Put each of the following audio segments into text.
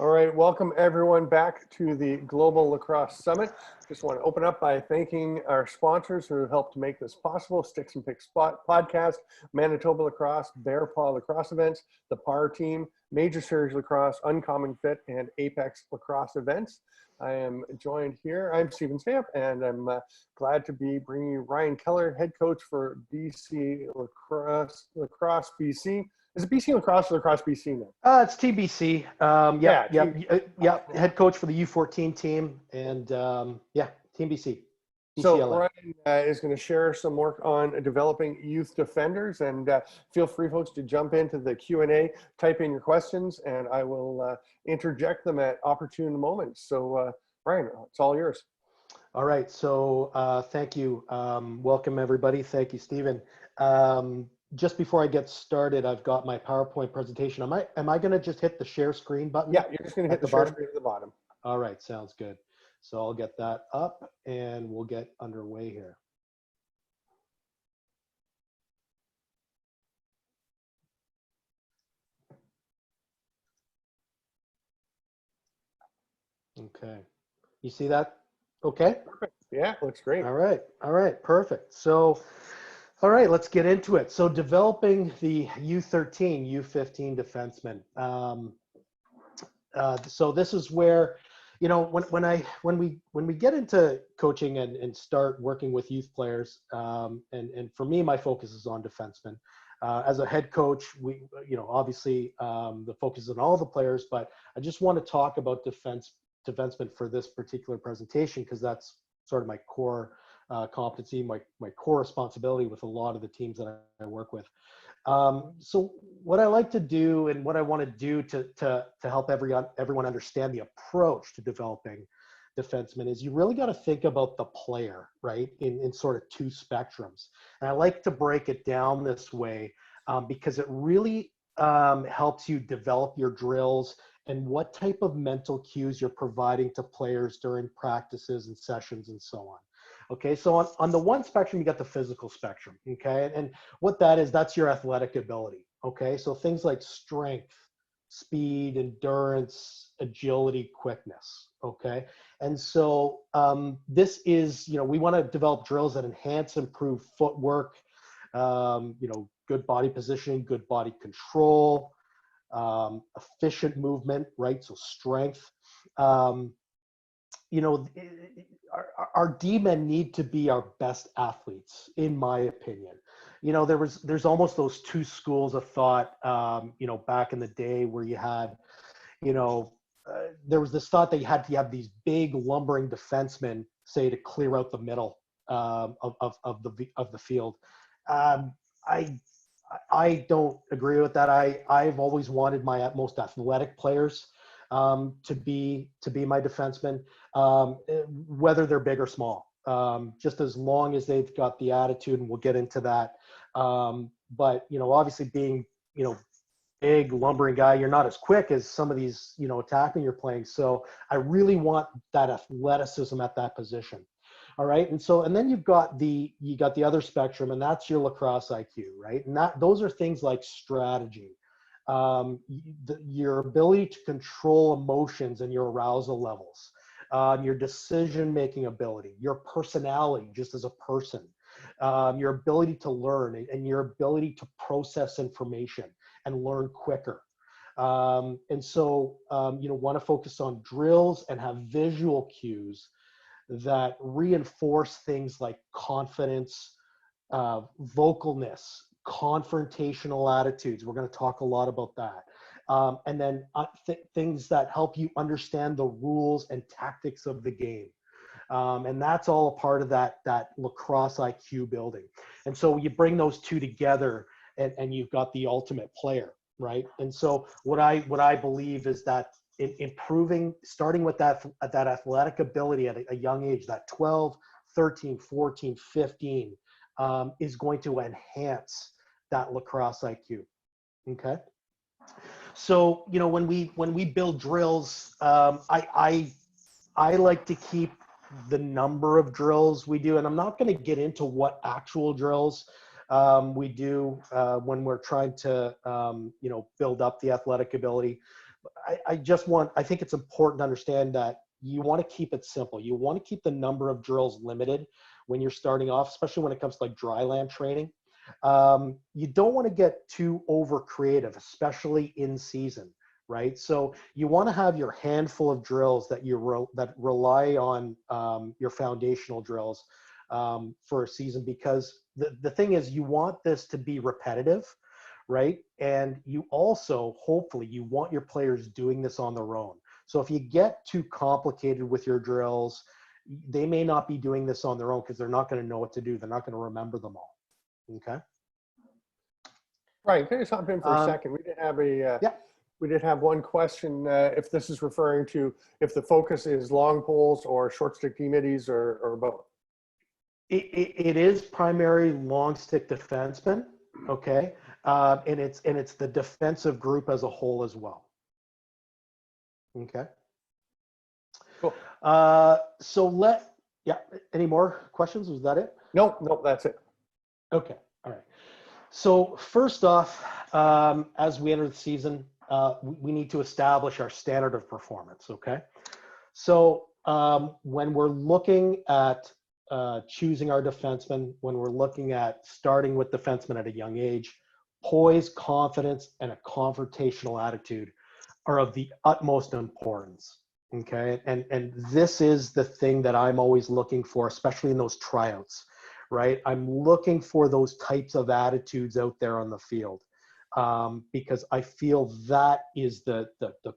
All right, welcome everyone back to the Global Lacrosse Summit. Just want to open up by thanking our sponsors who helped make this possible: Sticks and Picks Podcast, Manitoba Lacrosse, Bear Paw Lacrosse Events, the PAR Team, Major Series Lacrosse, Uncommon Fit, and Apex Lacrosse Events. I am joined here. I'm Stephen Stamp, and I'm glad to be bringing you Ryan Keller, head coach for BC Lacrosse BC. Is it BC Lacrosse or Lacrosse BC now? It's TBC. Head coach for the U14 team, and Team BC. So Ryan is going to share some work on developing youth defenders, and feel free, folks, to jump into the Q&A, type in your questions, and I will interject them at opportune moments. So Ryan, it's all yours. All right. So thank you. Welcome, everybody. Thank you, Stephen. Just before I get started, I've got my PowerPoint presentation. Am I going to just hit the share screen button? Yeah, you're just going to hit the share screen at the bottom. All right, sounds good. So I'll get that up and we'll get underway here. Okay. You see that? Okay. Perfect. Yeah, looks great. All right, perfect. So all right, let's get into it. So developing the U13, U15 defensemen. So this is where, you know, when we get into coaching and start working with youth players, and for me, my focus is on defensemen. As a head coach, obviously the focus is on all the players, but I just want to talk about defensemen for this particular presentation because that's sort of my core competency, my core responsibility with a lot of the teams that I work with. So what I like to do and what I want to do to help everyone understand the approach to developing defensemen is you really got to think about the player, right, in sort of two spectrums. And I like to break it down this way because it really helps you develop your drills and what type of mental cues you're providing to players during practices and sessions and so on. Okay, so on the one spectrum, you got the physical spectrum, okay? And what that is, that's your athletic ability, okay? So things like strength, speed, endurance, agility, quickness, okay? And so this is, we want to develop drills that enhance, improve footwork, good body positioning, good body control, efficient movement, right? So strength. Our D-men need to be our best athletes, in my opinion. There's almost those two schools of thought, back in the day where you had, there was this thought that you had to have these big lumbering defensemen, say, to clear out the middle of the field. I don't agree with that. I've always wanted my most athletic players to be my defensemen, whether they're big or small, just as long as they've got the attitude, and we'll get into that. But obviously being big lumbering guy, you're not as quick as some of these attacking you're playing. So I really want that athleticism at that position. All right, and then you got the other spectrum, and that's your lacrosse IQ, right? And those are things like strategy. Your ability to control emotions and your arousal levels, your decision-making ability, your personality just as a person, your ability to learn and your ability to process information and learn quicker. And so, want to focus on drills and have visual cues that reinforce things like confidence, vocalness, confrontational attitudes. We're going to talk a lot about that. And then things that help you understand the rules and tactics of the game. And that's all a part of that lacrosse IQ building. And so you bring those two together and you've got the ultimate player, right? And so what I believe is that improving, starting with that athletic ability at a young age, that 12, 13, 14, 15, is going to enhance that lacrosse IQ. Okay. So, when we build drills, I like to keep the number of drills we do, and I'm not going to get into what actual drills we do when we're trying to, build up the athletic ability. I think it's important to understand that you want to keep it simple. You want to keep the number of drills limited when you're starting off, especially when it comes to like dry land training. You don't want to get too over creative, especially in season, right? So you want to have your handful of drills that that rely on your foundational drills for a season, because the thing is, you want this to be repetitive, right? And you also, hopefully, you want your players doing this on their own. So if you get too complicated with your drills, they may not be doing this on their own because they're not going to know what to do. They're not going to remember them all. Okay. Right. Can I just hop in for a second? We did have we did have one question. If this is referring to if the focus is long poles or short stick D-middies or both. It is primary long stick defenseman. Okay. And it's the defensive group as a whole as well. Okay. Cool. Any more questions? Was that it? Nope, that's it. Okay. All right. So first off, as we enter the season, we need to establish our standard of performance. Okay. So when we're looking at choosing our defensemen, when we're looking at starting with defensemen at a young age, poise, confidence, and a confrontational attitude are of the utmost importance. Okay. And this is the thing that I'm always looking for, especially in those tryouts, right? I'm looking for those types of attitudes out there on the field, because I feel that is the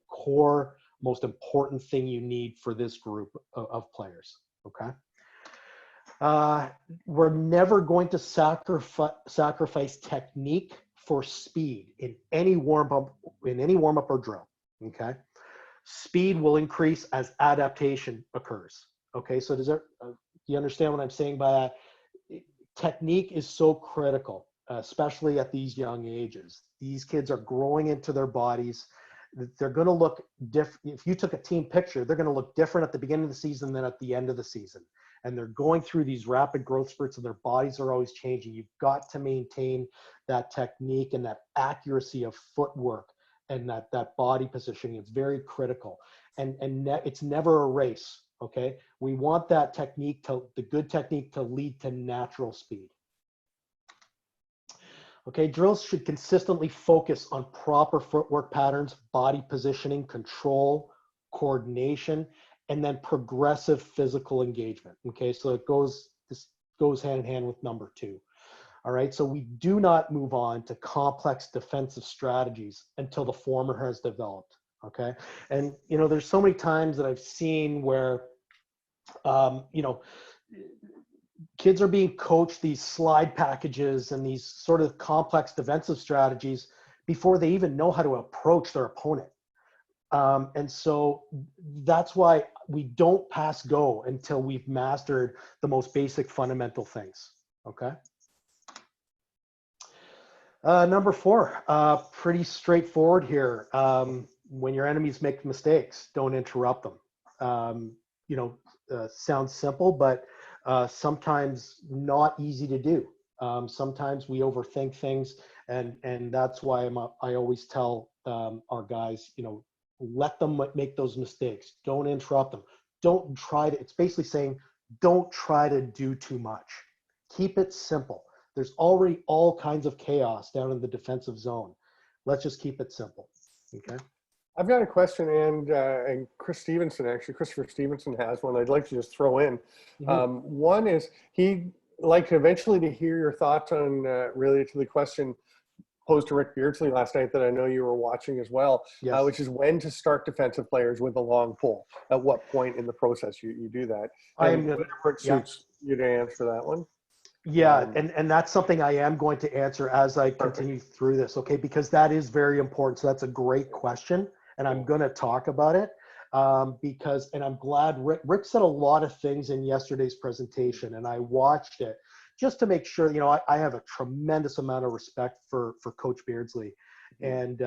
core, most important thing you need for this group of players. Okay. We're never going to sacrifice technique for speed in any warm-up or drill. Okay. Speed will increase as adaptation occurs. Okay. So do you understand what I'm saying by that? Technique is so critical, especially at these young ages. These kids are growing into their bodies. They're going to look different. If you took a team picture, they're going to look different at the beginning of the season than at the end of the season. And they're going through these rapid growth spurts and their bodies are always changing. You've got to maintain that technique and that accuracy of footwork and that body positioning. It's very critical. And it's never a race. Okay. We want that technique the good technique to lead to natural speed. Okay. Drills should consistently focus on proper footwork patterns, body positioning, control, coordination, and then progressive physical engagement. Okay. So this goes hand in hand with number 2. All right. So we do not move on to complex defensive strategies until the former has developed. Okay. And, there's so many times that I've seen where, kids are being coached these slide packages and these sort of complex defensive strategies before they even know how to approach their opponent. And so that's why we don't pass go until we've mastered the most basic fundamental things. Okay. Number 4, pretty straightforward here. When your enemies make mistakes, don't interrupt them. Sounds simple, but sometimes not easy to do. Sometimes we overthink things, and that's why I always tell our guys, let them make those mistakes. Don't interrupt them. Don't try to, it's basically saying, don't try to do too much. Keep it simple. There's already all kinds of chaos down in the defensive zone. Let's just keep it simple. Okay. I've got a question, and Christopher Stevenson has one I'd like to just throw in. Mm-hmm. One is he'd like eventually to hear your thoughts on related to the question posed to Rick Beardsley last night that I know you were watching as well, yes. Which is when to start defensive players with a long pole. At what point in the process you do that? And whatever suits you to answer that one. Yeah, and that's something I am going to answer as I continue through this, okay? Because that is very important. So that's a great question, and I'm going to talk about it and I'm glad Rick said a lot of things in yesterday's presentation, and I watched it just to make sure, I have a tremendous amount of respect for Coach Beardsley. And,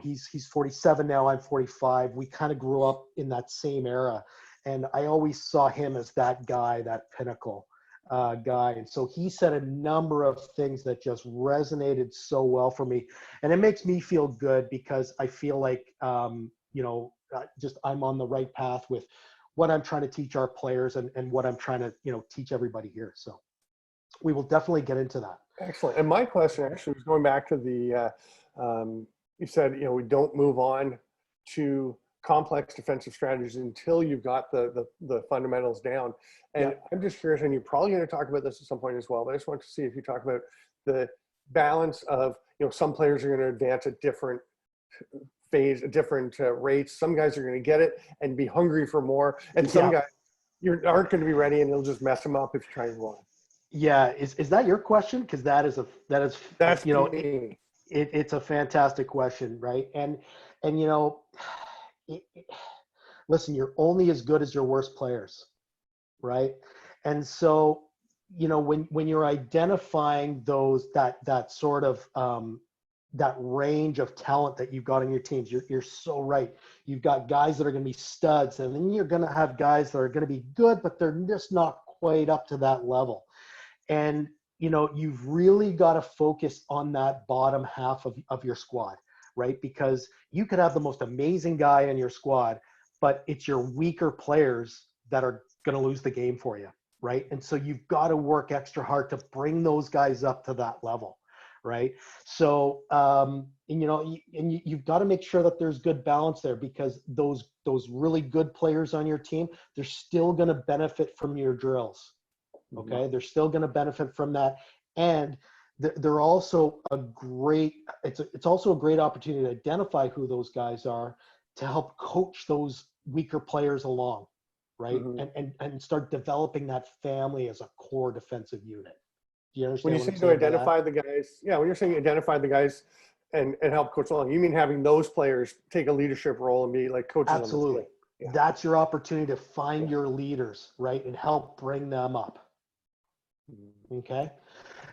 he's 47 now, I'm 45. We kind of grew up in that same era. And I always saw him as that guy, that pinnacle. guy. And so he said a number of things that just resonated so well for me. And it makes me feel good because I feel like, just I'm on the right path with what I'm trying to teach our players and what I'm trying to, teach everybody here. So we will definitely get into that. Excellent. And my question actually was going back to the, you said, we don't move on to complex defensive strategies until you've got the fundamentals down. And I'm just curious, and you're probably going to talk about this at some point as well, but I just want to see if you talk about the balance of, some players are going to advance at different different rates. Some guys are going to get it and be hungry for more. And some guys aren't going to be ready and it'll just mess them up if you try and go on. Yeah. Is that your question? Because that's it's a fantastic question. Right. And listen, you're only as good as your worst players. Right. And so, when you're identifying that sort of, that range of talent that you've got on your teams, you're so right. You've got guys that are going to be studs, and then you're going to have guys that are going to be good, but they're just not quite up to that level. And, you've really got to focus on that bottom half of your squad, right? Because you could have the most amazing guy in your squad, but it's your weaker players that are going to lose the game for you, right? And so you've got to work extra hard to bring those guys up to that level. Right. So, you've got to make sure that there's good balance there, because those really good players on your team, they're still going to benefit from your drills. Okay. Mm-hmm. They're still going to benefit from that. And they're also it's also a great opportunity to identify who those guys are to help coach those weaker players along. Right. Mm-hmm. And start developing that family as a core defensive unit. Do you understand when you say to identify the guys? Yeah, when you're saying identify the guys and help coach along, you mean having those players take a leadership role and be like coaches? Absolutely. Yeah. That's your opportunity to find your leaders, right, and help bring them up. Okay.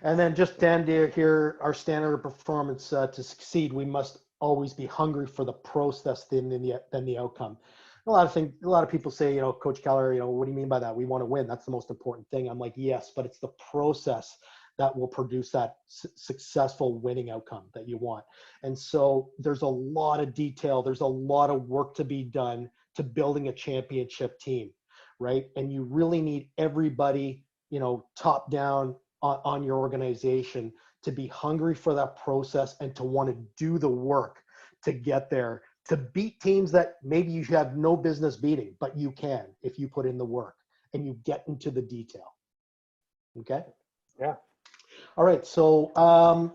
And then just to end here, our standard of performance to succeed, we must always be hungry for the process than the outcome. A lot of people say, Coach Keller, what do you mean by that? We want to win. That's the most important thing. I'm like, yes, but it's the process that will produce that successful winning outcome that you want. And so there's a lot of detail. There's a lot of work to be done to building a championship team, right? And you really need everybody, top down on your organization to be hungry for that process and to want to do the work to get there, to beat teams that maybe you have no business beating, but you can if you put in the work and you get into the detail. Okay? Yeah. All right. So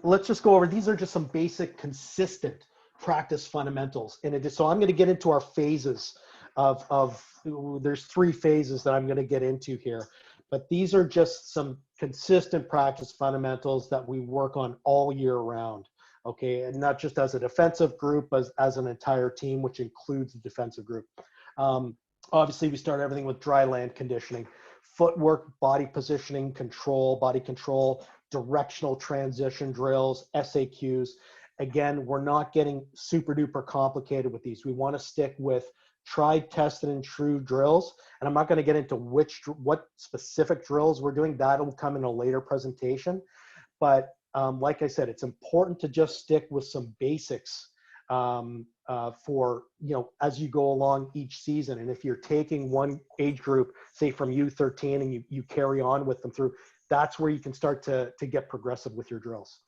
let's just go over. These are just some basic, consistent practice fundamentals. So I'm going to get into our phases there's 3 phases that I'm going to get into here. But these are just some consistent practice fundamentals that we work on all year round. Okay, and not just as a defensive group, but as an entire team, which includes the defensive group. Obviously, we start everything with dry land conditioning, footwork, body positioning, body control, directional transition drills, SAQs. Again, we're not getting super duper complicated with these. We want to stick with tried, tested, and true drills. And I'm not going to get into what specific drills we're doing. That'll come in a later presentation. But like I said, it's important to just stick with some basics for, as you go along each season. And if you're taking one age group, say from U13, and you carry on with them through, that's where you can start to get progressive with your drills.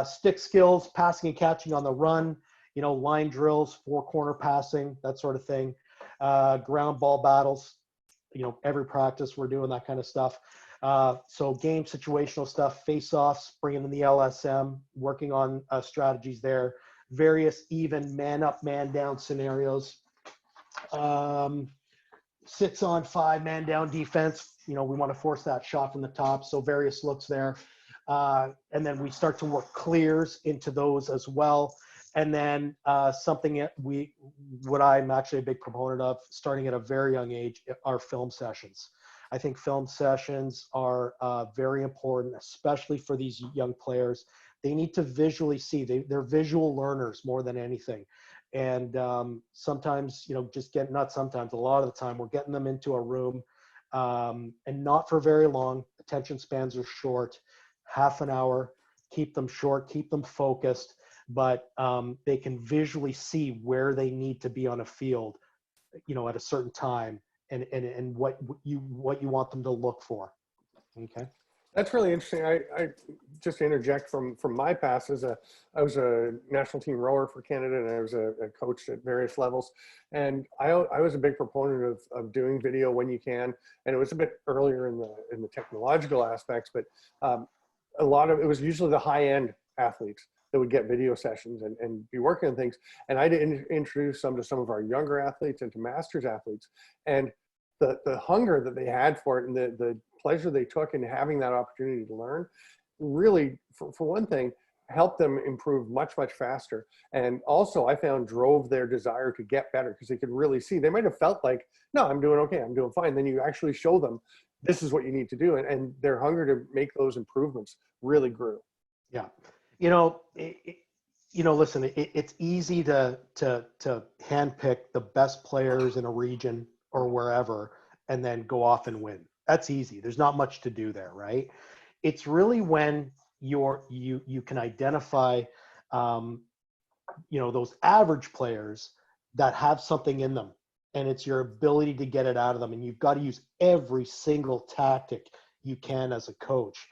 Stick skills, passing and catching on the run, line drills, 4-corner passing, that sort of thing. Ground ball battles, every practice we're doing that kind of stuff. So game situational stuff, face-offs, bringing in the LSM, working on strategies there, various even man-up, man-down scenarios. 6-on-5 man-down defense, we want to force that shot from the top, so various looks there. And then we start to work clears into those as well. And then something what I'm actually a big proponent of, starting at a very young age, are film sessions. I think film sessions are very important, especially for these young players. They need to visually see. They're visual learners more than anything. And sometimes, not sometimes, a lot of the time, we're getting them into a room and not for very long. Attention spans are short, half an hour. Keep them short, keep them focused, but they can visually see where they need to be on a field, at a certain time, and what you want them to look for. Okay. That's really interesting. I just to interject from my past I was a national team rower for Canada, and I was a coach at various levels. And I was a big proponent of doing video when you can. And it was a bit earlier in the technological aspects, but a lot of it was usually the high end athletes that would get video sessions and be working on things. And I did introduce some to some of our younger athletes and to masters athletes. And the hunger that they had for it and the pleasure they took in having that opportunity to learn really, for one thing, helped them improve much, much faster. And also I found drove their desire to get better because they could really see. They might have felt like, no, I'm doing okay, I'm doing fine. Then you actually show them this is what you need to do. And their hunger to make those improvements really grew. Yeah. Listen, it's easy to handpick the best players in a region or wherever and then go off and win. That's easy. There's not much to do there, right? It's really when you can identify, those average players that have something in them, and it's your ability to get it out of them. And you've got to use every single tactic you can as a coach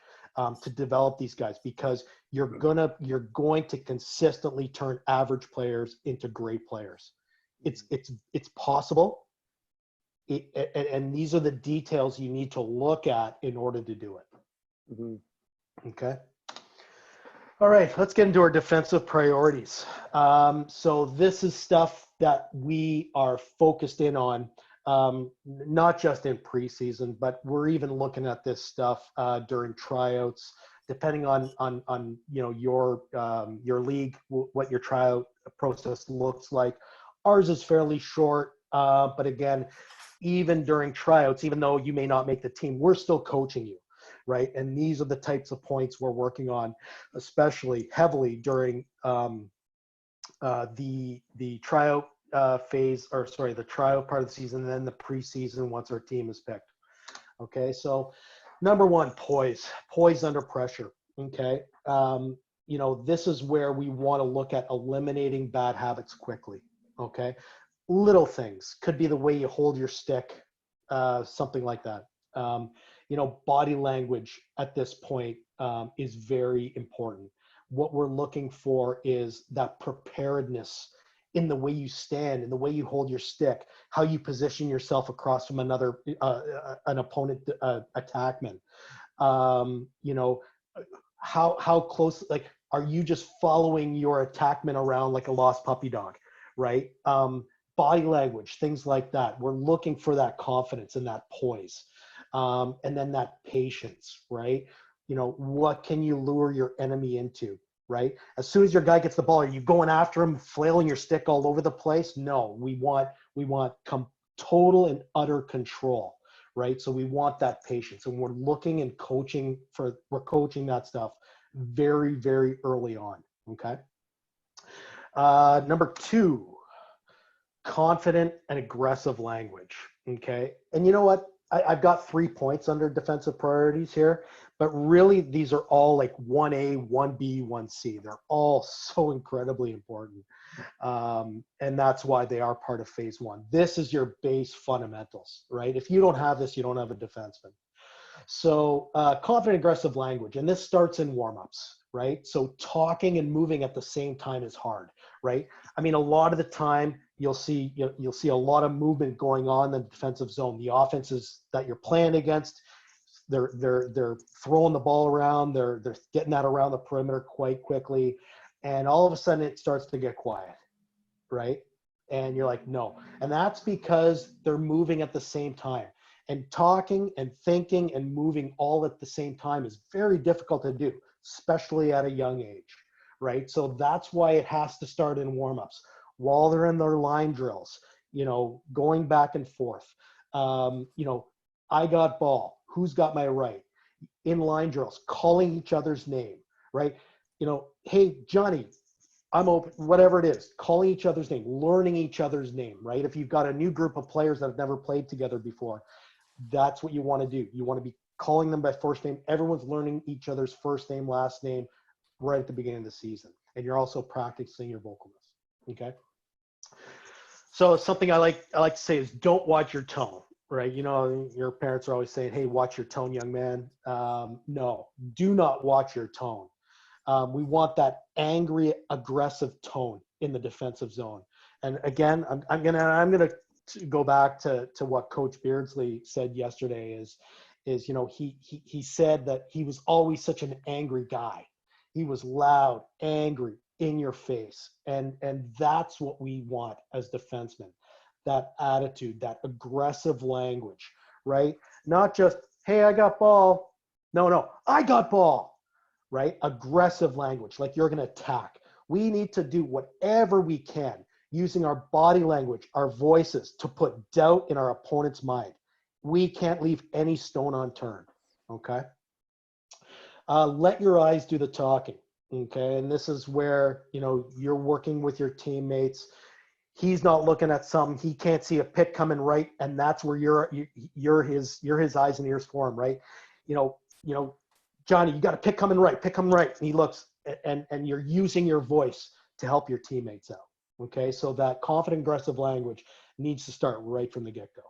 to develop these guys, because you're going to consistently turn average players into great players. It's possible. And these are the details you need to look at in order to do it. Mm-hmm. Okay. All right, let's get into our defensive priorities. So this is stuff that we are focused in on, not just in preseason, but we're even looking at this stuff during tryouts, depending on your league, what your tryout process looks like. Ours is fairly short, but again, even during tryouts, even though you may not make the team, we're still coaching you, right? And these are the types of points we're working on, especially heavily during the tryout phase, the tryout part of the season, and then the preseason once our team is picked. Okay, so number one, poise under pressure. Okay, this is where we want to look at eliminating bad habits quickly. Okay. Little things could be the way you hold your stick, something like that. Body language at this point is very important. What we're looking for is that preparedness in the way you stand, in the way you hold your stick, how you position yourself across from an opponent attackman. How close, like, are you just following your attackman around like a lost puppy dog, right? Body language, things like that. We're looking for that confidence and that poise. And then that patience, right? What can you lure your enemy into, right? As soon as your guy gets the ball, are you going after him, flailing your stick all over the place? No, we want total and utter control, right? So we want that patience, and we're looking and we're coaching that stuff very, very early on, okay? Number two, confident and aggressive language. Okay. And you know what? I've got 3 points under defensive priorities here, but really these are all like 1A, 1B, 1C. They're all so incredibly important. And that's why they are part of phase 1. This is your base fundamentals, right? If you don't have this, you don't have a defenseman. So confident, aggressive language. And this starts in warm-ups, right? So talking and moving at the same time is hard, right? I mean, a lot of the time you'll see a lot of movement going on in the defensive zone. The offenses that you're playing against, they're throwing the ball around, they're getting that around the perimeter quite quickly, and all of a sudden it starts to get quiet, right? And you're like, no. And that's because they're moving at the same time. And talking and thinking and moving all at the same time is very difficult to do, especially at a young age, right? So that's why it has to start in warm-ups while they're in their line drills, going back and forth. I got ball, who's got my right? In line drills, calling each other's name, right? Hey, Johnny, I'm open, whatever it is, calling each other's name, learning each other's name, right? If you've got a new group of players that have never played together before, That's what you want to do. You want to be calling them by first name. Everyone's learning each other's first name, last name right at the beginning of the season. And you're also practicing your vocalness. Okay. So something I like to say is don't watch your tone, right? You know, your parents are always saying, hey, watch your tone, young man. No, do not watch your tone. We want that angry, aggressive tone in the defensive zone. And again, I'm gonna go back to what Coach Beardsley said yesterday is, you know, he said that he was always such an angry guy. He was loud, angry, in your face. And that's what we want as defensemen, that attitude, that aggressive language, right? Not just, hey, I got ball. No, I got ball, right? Aggressive language, like you're going to attack. We need to do whatever we can using our body language, our voices to put doubt in our opponent's mind. We can't leave any stone unturned, okay? Let your eyes do the talking, okay? And this is where, you know, you're working with your teammates. He's not looking at something. He can't see a pick coming right, and that's where you're his eyes and ears for him, right? You know, Johnny, you got a pick coming right. And he looks, and you're using your voice to help your teammates out, okay? So that confident, aggressive language needs to start right from the get-go.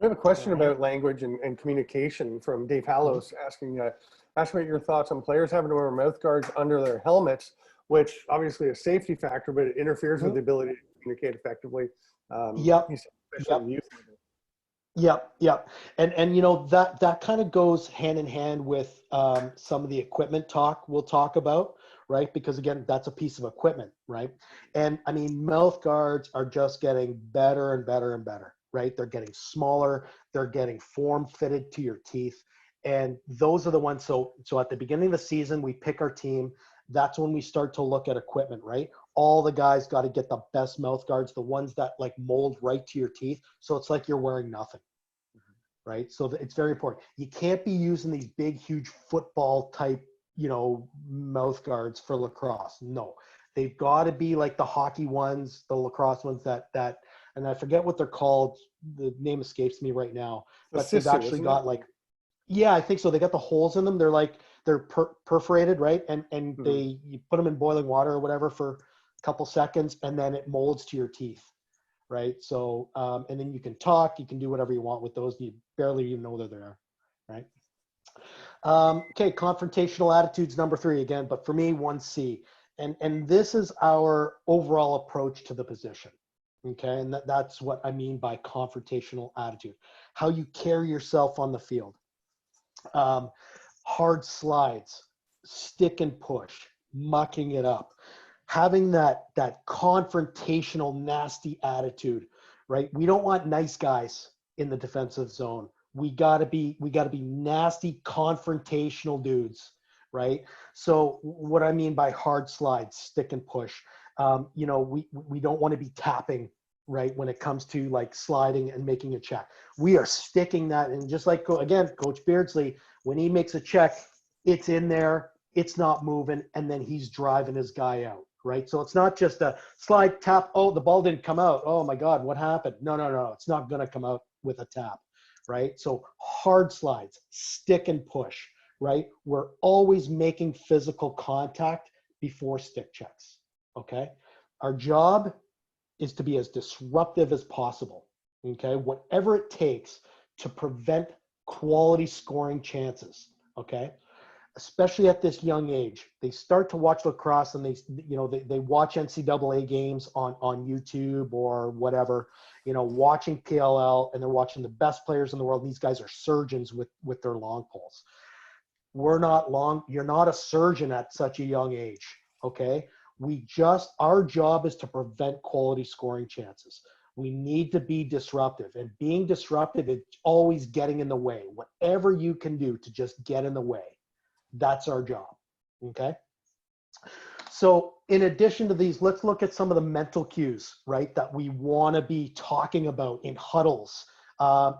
I have a question about language and communication from Dave Hallows asking about your thoughts on players having to wear mouth guards under their helmets, which obviously is a safety factor, but it interferes with the ability to communicate effectively. Yep. And you know, that kind of goes hand in hand with some of the equipment talk we'll talk about, right? Because again, that's a piece of equipment, right? And I mean, mouth guards are just getting better and better and better, right? They're getting smaller, they're getting form fitted to your teeth. And those are the ones, so at the beginning of the season, we pick our team. That's when we start to look at equipment, right? All the guys got to get the best mouth guards, the ones that like mold right to your teeth. So it's like you're wearing nothing, right? So it's very important. You can't be using these big, huge football type, you know, mouth guards for lacrosse. No, they've got to be like the hockey ones, the lacrosse ones that, and I forget what they're called. The name escapes me right now, but they've actually got like, yeah, I think so. They got the holes in them. They're perforated, right? And you put them in boiling water or whatever for a couple seconds, and then it molds to your teeth, right? So, and then you can talk, you can do whatever you want with those. You barely even know they're there, right? Okay, confrontational attitudes, number 3 again, but for me, 1C. And this is our overall approach to the position, okay? And that's what I mean by confrontational attitude. How you carry yourself on the field. Hard slides, stick and push, mucking it up, having that confrontational, nasty attitude, right? We don't want nice guys in the defensive zone. We gotta be nasty, confrontational dudes, right? So what I mean by hard slides, stick and push, you know, we don't want to be tapping, right? When it comes to like sliding and making a check, we are sticking that. And just like, again, Coach Beardsley, when he makes a check, it's in there, it's not moving, and then he's driving his guy out, right? So it's not just a slide, tap, oh, the ball didn't come out. Oh my God, what happened? No, it's not going to come out with a tap, right? So hard slides, stick and push, right? We're always making physical contact before stick checks, okay? Our job is to be as disruptive as possible, okay? Whatever it takes to prevent quality scoring chances, okay? Especially at this young age. They start to watch lacrosse and they watch NCAA games on YouTube or whatever, you know, watching PLL, and they're watching the best players in the world. These guys are surgeons with their long poles. You're not a surgeon at such a young age, okay? Our job is to prevent quality scoring chances. We need to be disruptive, and being disruptive is always getting in the way. Whatever you can do to just get in the way, that's our job, okay? So in addition to these, let's look at some of the mental cues, right, that we want to be talking about in huddles,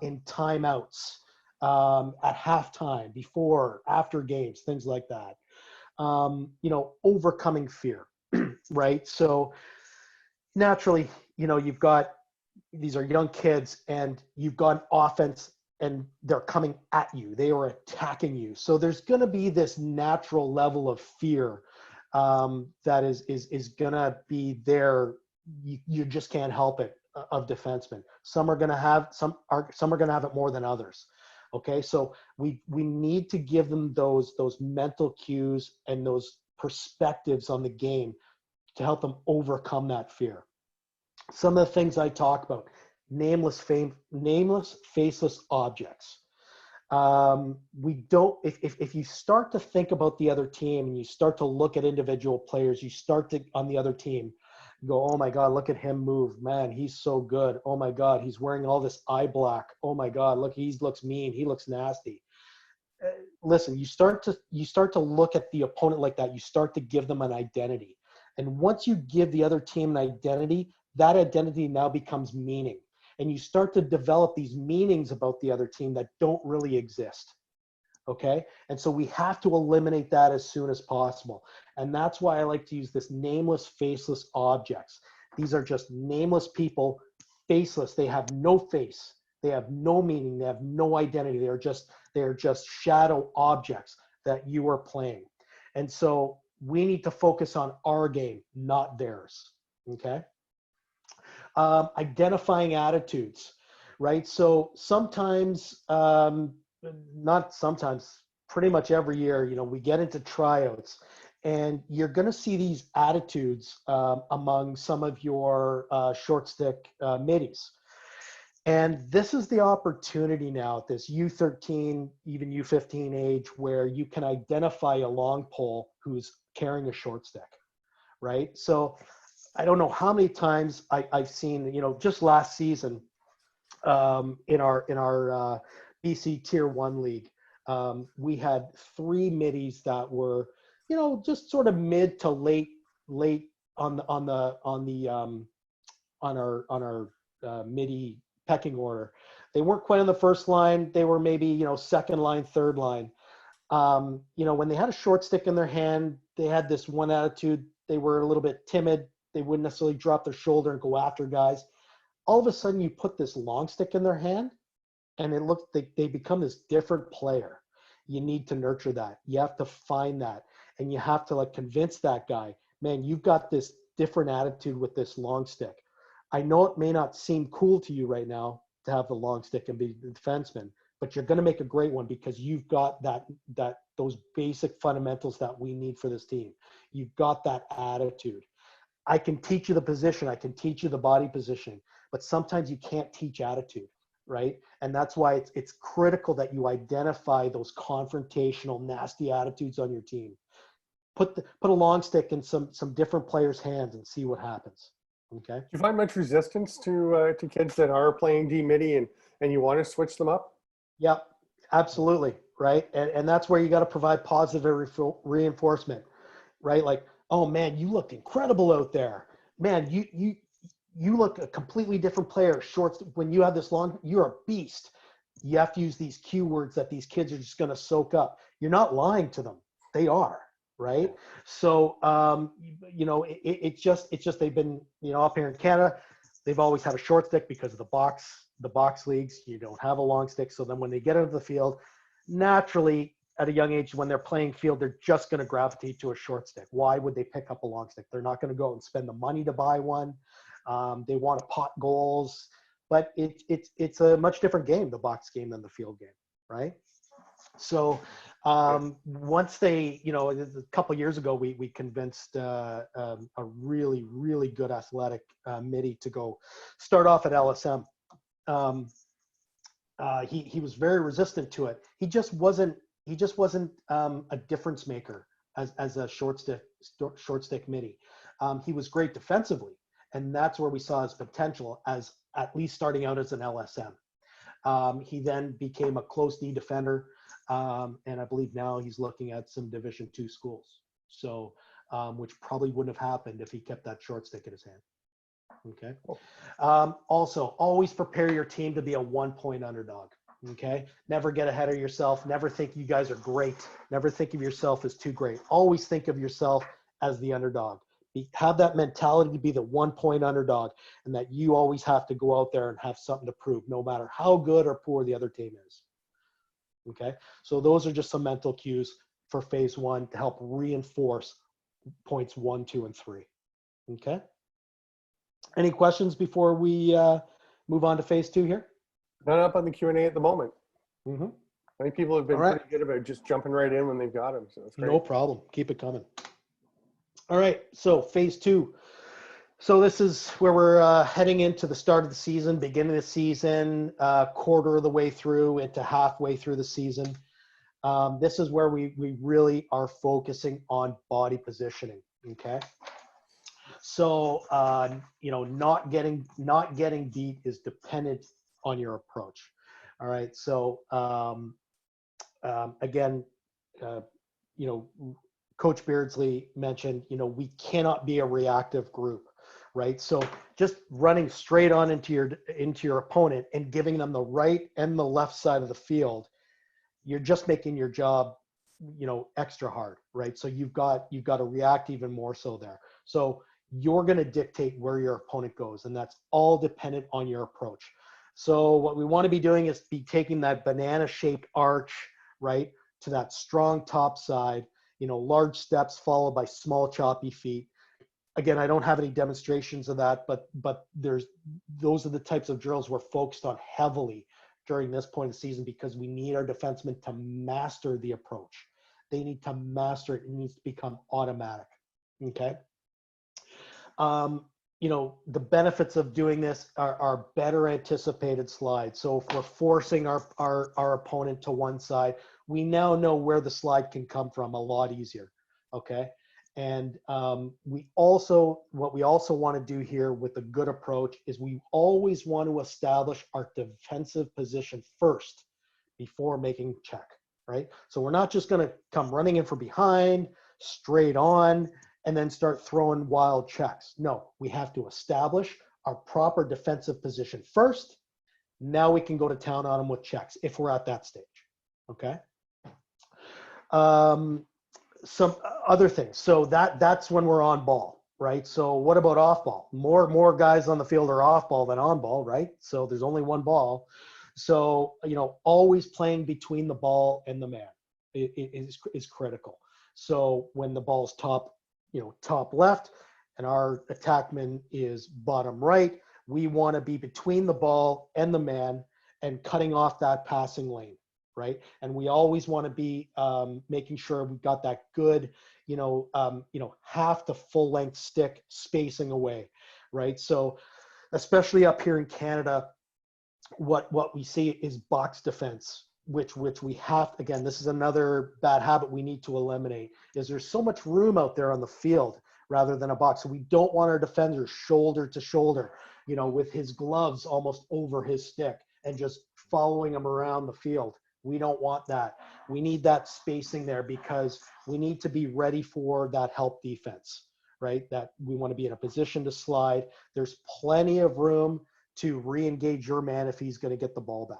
in timeouts, at halftime, before, after games, things like that. You know, overcoming fear, right? So naturally, you know, these are young kids, and you've got offense and they're coming at you. They are attacking you. So there's going to be this natural level of fear that is going to be there. You just can't help it of defensemen. Some are going to have some are going to have it more than others. Okay, so we need to give them those mental cues and those perspectives on the game to help them overcome that fear. Some of the things I talk about: nameless, faceless objects. We don't. If you start to think about the other team and you start to look at individual players, you start to on the other team. Go, oh my God, look at him move. Man, he's so good. Oh my God, he's wearing all this eye black. Oh my God, look, he looks mean. He looks nasty. Listen, you start to look at the opponent like that. You start to give them an identity. And once you give the other team an identity, that identity now becomes meaning. And you start to develop these meanings about the other team that don't really exist. Okay. And so we have to eliminate that as soon as possible. And that's why I like to use this nameless, faceless objects. These are just nameless people, faceless. They have no face. They have no meaning. They have no identity. They're just shadow objects that you are playing. And so we need to focus on our game, not theirs. Okay. Identifying attitudes, right? So sometimes, not sometimes, pretty much every year, we get into tryouts, and you're going to see these attitudes among some of your short stick middies. And this is the opportunity now at this U13, even U15 age, where you can identify a long pole who's carrying a short stick, right? So I don't know how many times I've seen, just last season in our BC Tier 1 league, we had 3 middies that were, just sort of mid to late on our midi pecking order. They weren't quite on the first line. They were maybe, second line, third line. When they had a short stick in their hand, they had this one attitude. They were a little bit timid. They wouldn't necessarily drop their shoulder and go after guys. All of a sudden, you put this long stick in their hand, and they become this different player. You need to nurture that. You have to find that, and you have to convince that guy, man, you've got this different attitude with this long stick. I know it may not seem cool to you right now to have the long stick and be the defenseman, but you're going to make a great one because you've got those basic fundamentals that we need for this team. You've got that attitude. I can teach you the position. I can teach you the body position, but sometimes you can't teach attitude, right? And that's why it's critical that you identify those confrontational, nasty attitudes on your team. Put a long stick in some different players' hands and see what happens. Okay. Do you find much resistance to kids that are playing D midi and you want to switch them up? Yeah, absolutely. Right. And that's where you got to provide positive reinforcement, right? Like, oh man, you look incredible out there. Man, you look a completely different player. Shorts, when you have this long, you're a beast. You have to use these cue words that these kids are just going to soak up. You're not lying to them. They are, right? So, it's just they've been, up here in Canada, they've always had a short stick because of the box leagues. You don't have a long stick. So then when they get into the field, naturally, at a young age, when they're playing field, they're just going to gravitate to a short stick. Why would they pick up a long stick? They're not going to go and spend the money to buy one. They want to pot goals, but it's a much different game, the box game, than the field game, right? So once they, a couple of years ago, we convinced a really, really good athletic midi to go start off at LSM. He was very resistant to it. He just wasn't a difference maker as a short stick midi. He was great defensively, and that's where we saw his potential as at least starting out as an LSM. He then became a close D defender, and I believe now he's looking at some Division II schools. So, which probably wouldn't have happened if he kept that short stick in his hand. Okay. Also, always prepare your team to be a 1-point underdog. Okay. Never get ahead of yourself. Never think you guys are great. Never think of yourself as too great. Always think of yourself as the underdog. Have that mentality to be the 1-point underdog, and that you always have to go out there and have something to prove, no matter how good or poor the other team is. Okay, so those are just some mental cues for phase one to help reinforce points 1, 2, and 3. Okay. Any questions before we move on to phase 2 here? None up on the Q&A at the moment. Mm-hmm. I think people have been pretty good about just jumping right in when they've got them. So it's great. No problem. Keep it coming. All right. So phase 2. So this is where we're heading into the start of the season, beginning of the season, quarter of the way through into halfway through the season. This is where we really are focusing on body positioning. Okay. So, not getting beat is dependent on your approach. All right. So, again, Coach Beardsley mentioned, we cannot be a reactive group, right? So just running straight on into your opponent and giving them the right and the left side of the field, you're just making your job, extra hard, right? So you've got to react even more so there. So you're going to dictate where your opponent goes, and that's all dependent on your approach. So what we want to be doing is be taking that banana-shaped arch, right, to that strong top side, large steps followed by small choppy feet. Again, I don't have any demonstrations of that, but those are the types of drills we're focused on heavily during this point of the season, because we need our defensemen to master the approach. They need to master it. It needs to become automatic. Okay. The benefits of doing this are better anticipated slides. So if we're forcing our opponent to one side, we now know where the slide can come from a lot easier. Okay. And what we also want to do here with a good approach is we always want to establish our defensive position first before making check, right? So we're not just going to come running in from behind, straight on, and then start throwing wild checks. No, we have to establish our proper defensive position first. Now we can go to town on them with checks if we're at that stage, okay? Some other things. So that's when we're on ball, right? So what about off ball? More guys on the field are off ball than on ball, right? So there's only one ball. So, always playing between the ball and the man is critical. So when the ball's top left and our attackman is bottom right, we want to be between the ball and the man and cutting off that passing lane, right? And we always want to be making sure we've got that good, half to full length stick spacing away, right? So especially up here in Canada, what we see is box defense, which we have, again, this is another bad habit we need to eliminate, is there's so much room out there on the field rather than a box. So we don't want our defender shoulder to shoulder, with his gloves almost over his stick and just following him around the field. We don't want that. We need that spacing there because we need to be ready for that help defense, right? That we want to be in a position to slide. There's plenty of room to re-engage your man if he's going to get the ball back,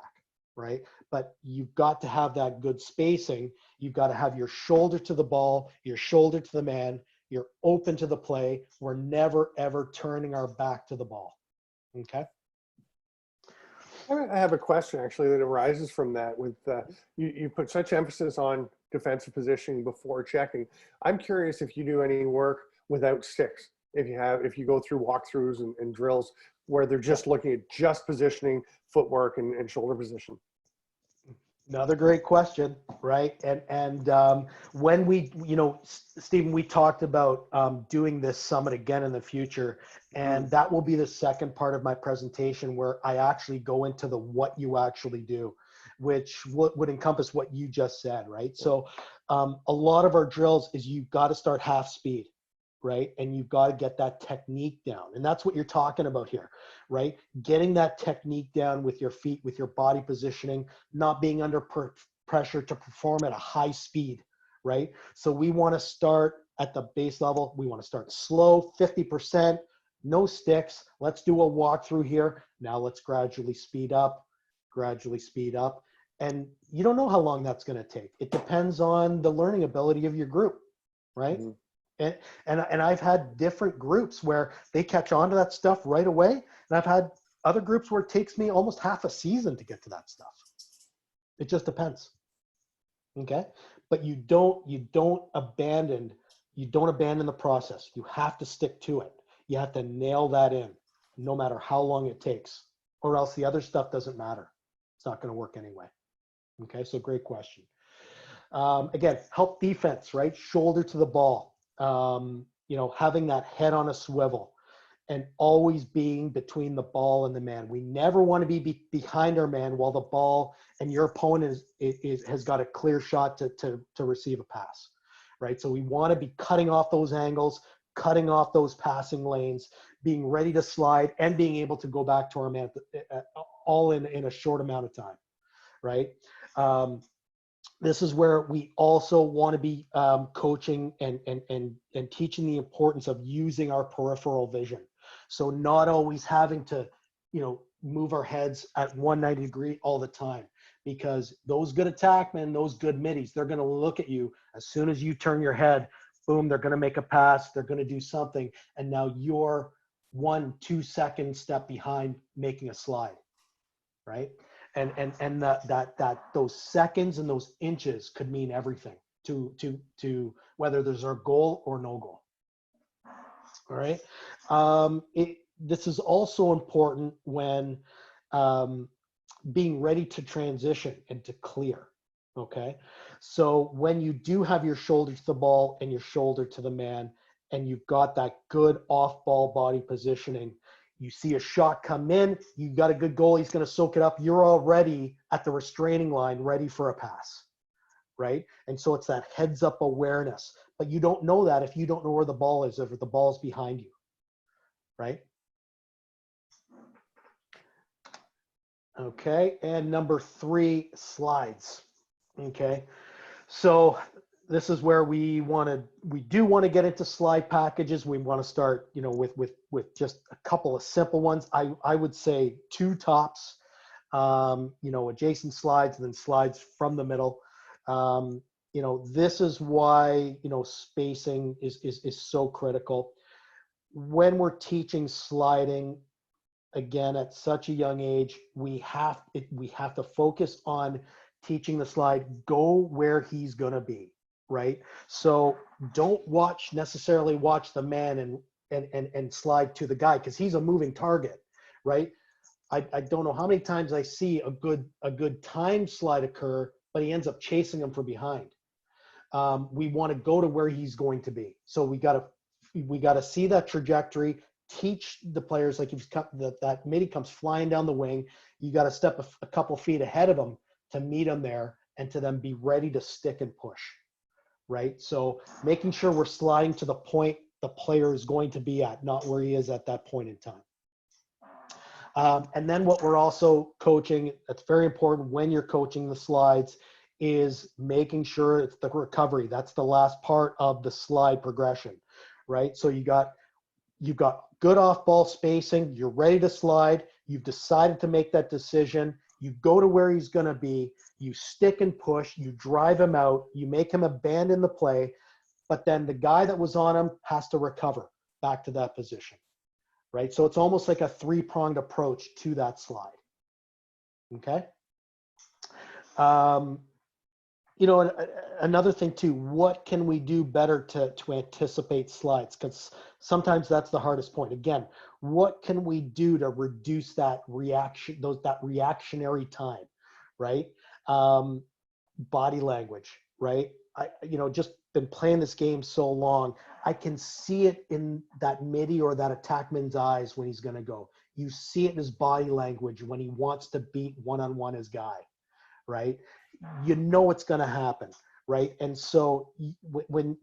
right? But you've got to have that good spacing. You've got to have your shoulder to the ball, your shoulder to the man. You're open to the play. We're never, ever turning our back to the ball, okay? I have a question actually that arises from that. With you put such emphasis on defensive positioning before checking. I'm curious if you do any work without sticks. If you go through walkthroughs and drills where they're just looking at just positioning, footwork, and shoulder position. Another great question, right? And when we, Stephen, we talked about doing this summit again in the future, and that will be the second part of my presentation where I actually go into the what you actually do, which would encompass what you just said, right? So a lot of our drills is you've got to start half speed, right? And you've got to get that technique down. And that's what you're talking about here, right? Getting that technique down with your feet, with your body positioning, not being under pressure to perform at a high speed, right? So we want to start at the base level. We want to start slow, 50%, no sticks. Let's do a walkthrough here. Now let's gradually speed up. And you don't know how long that's going to take. It depends on the learning ability of your group, right? Mm-hmm. And I've had different groups where they catch on to that stuff right away. And I've had other groups where it takes me almost half a season to get to that stuff. It just depends. Okay. But you don't abandon the process. You have to stick to it. You have to nail that in no matter how long it takes, or else the other stuff doesn't matter. It's not going to work anyway. Okay. So great question. Again, help defense, right? Shoulder to the ball. Having that head on a swivel and always being between the ball and the man. We never want to be behind our man while the ball and your opponent has got a clear shot to receive a pass, right? So we want to be cutting off those angles, cutting off those passing lanes, being ready to slide and being able to go back to our man all in a short amount of time, right? This is where we also want to be coaching and teaching the importance of using our peripheral vision. So not always having to, move our heads at 190 degree all the time, because those good attackmen, those good middies, they're going to look at you as soon as you turn your head, boom, they're going to make a pass, they're going to do something. And now you're 1-2 second step behind making a slide, right? And that those seconds and those inches could mean everything to whether there's a goal or no goal. All right. This is also important when being ready to transition and to clear. Okay. So when you do have your shoulder to the ball and your shoulder to the man, and you've got that good off ball body positioning, you see a shot come in, you got a good goal, he's going to soak it up. You're already at the restraining line, ready for a pass, right? And so it's that heads up awareness, but you don't know that if you don't know where the ball is, if the ball's behind you, right? Okay, and number 3, slides. Okay, so this is where we do want to get into slide packages. We want to start, with just a couple of simple ones. I would say 2 tops, adjacent slides and then slides from the middle. This is why, spacing is so critical. When we're teaching sliding, again, at such a young age, we have to focus on teaching the slide, go where he's going to be. Right. So don't necessarily watch the man and slide to the guy, because he's a moving target. Right. I don't know how many times I see a good time slide occur, but he ends up chasing him from behind. We want to go to where he's going to be. So we got to see that trajectory, teach the players, like if that midi comes flying down the wing, you got to step a couple feet ahead of him to meet him there and to then be ready to stick and push. Right? So making sure we're sliding to the point the player is going to be at, not where he is at that point in time. And then what we're also coaching, that's very important when you're coaching the slides, is making sure it's the recovery. That's the last part of the slide progression, right? So you've got good off-ball spacing, you're ready to slide, you've decided to make that decision, you go to where he's going to be, you stick and push, you drive him out, you make him abandon the play, but then the guy that was on him has to recover back to that position, right? So it's almost like a 3-pronged approach to that slide, okay? Another thing too, what can we do better to anticipate slides? Because sometimes that's the hardest point. Again, what can we do to reduce that reactionary time, right? Body language, right? Just been playing this game so long, I can see it in that midi or that attackman's eyes when he's going to go. You see it in his body language when he wants to beat one-on-one his guy, right? It's going to happen, right? And so when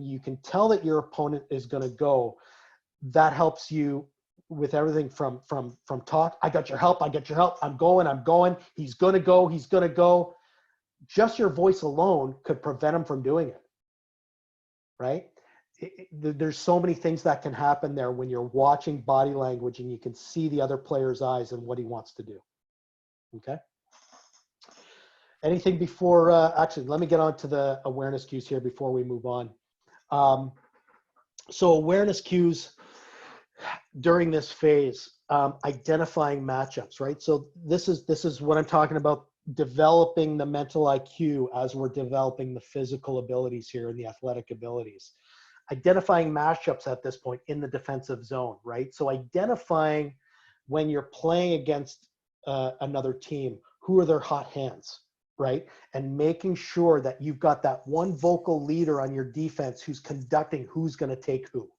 you can tell that your opponent is going to go, that helps you with everything from talk. I got your help. I'm going. He's going to go. Just your voice alone could prevent him from doing it, right? There's so many things that can happen there when you're watching body language and you can see the other player's eyes and what he wants to do. Okay. Anything before, actually, let me get on to the awareness cues here before we move on. So awareness cues during this phase, identifying matchups, right? So this is what I'm talking about, developing the mental IQ as we're developing the physical abilities here and the athletic abilities. Identifying matchups at this point in the defensive zone, right? So identifying when you're playing against another team, who are their hot hands, right? And making sure that you've got that one vocal leader on your defense who's conducting who's going to take who,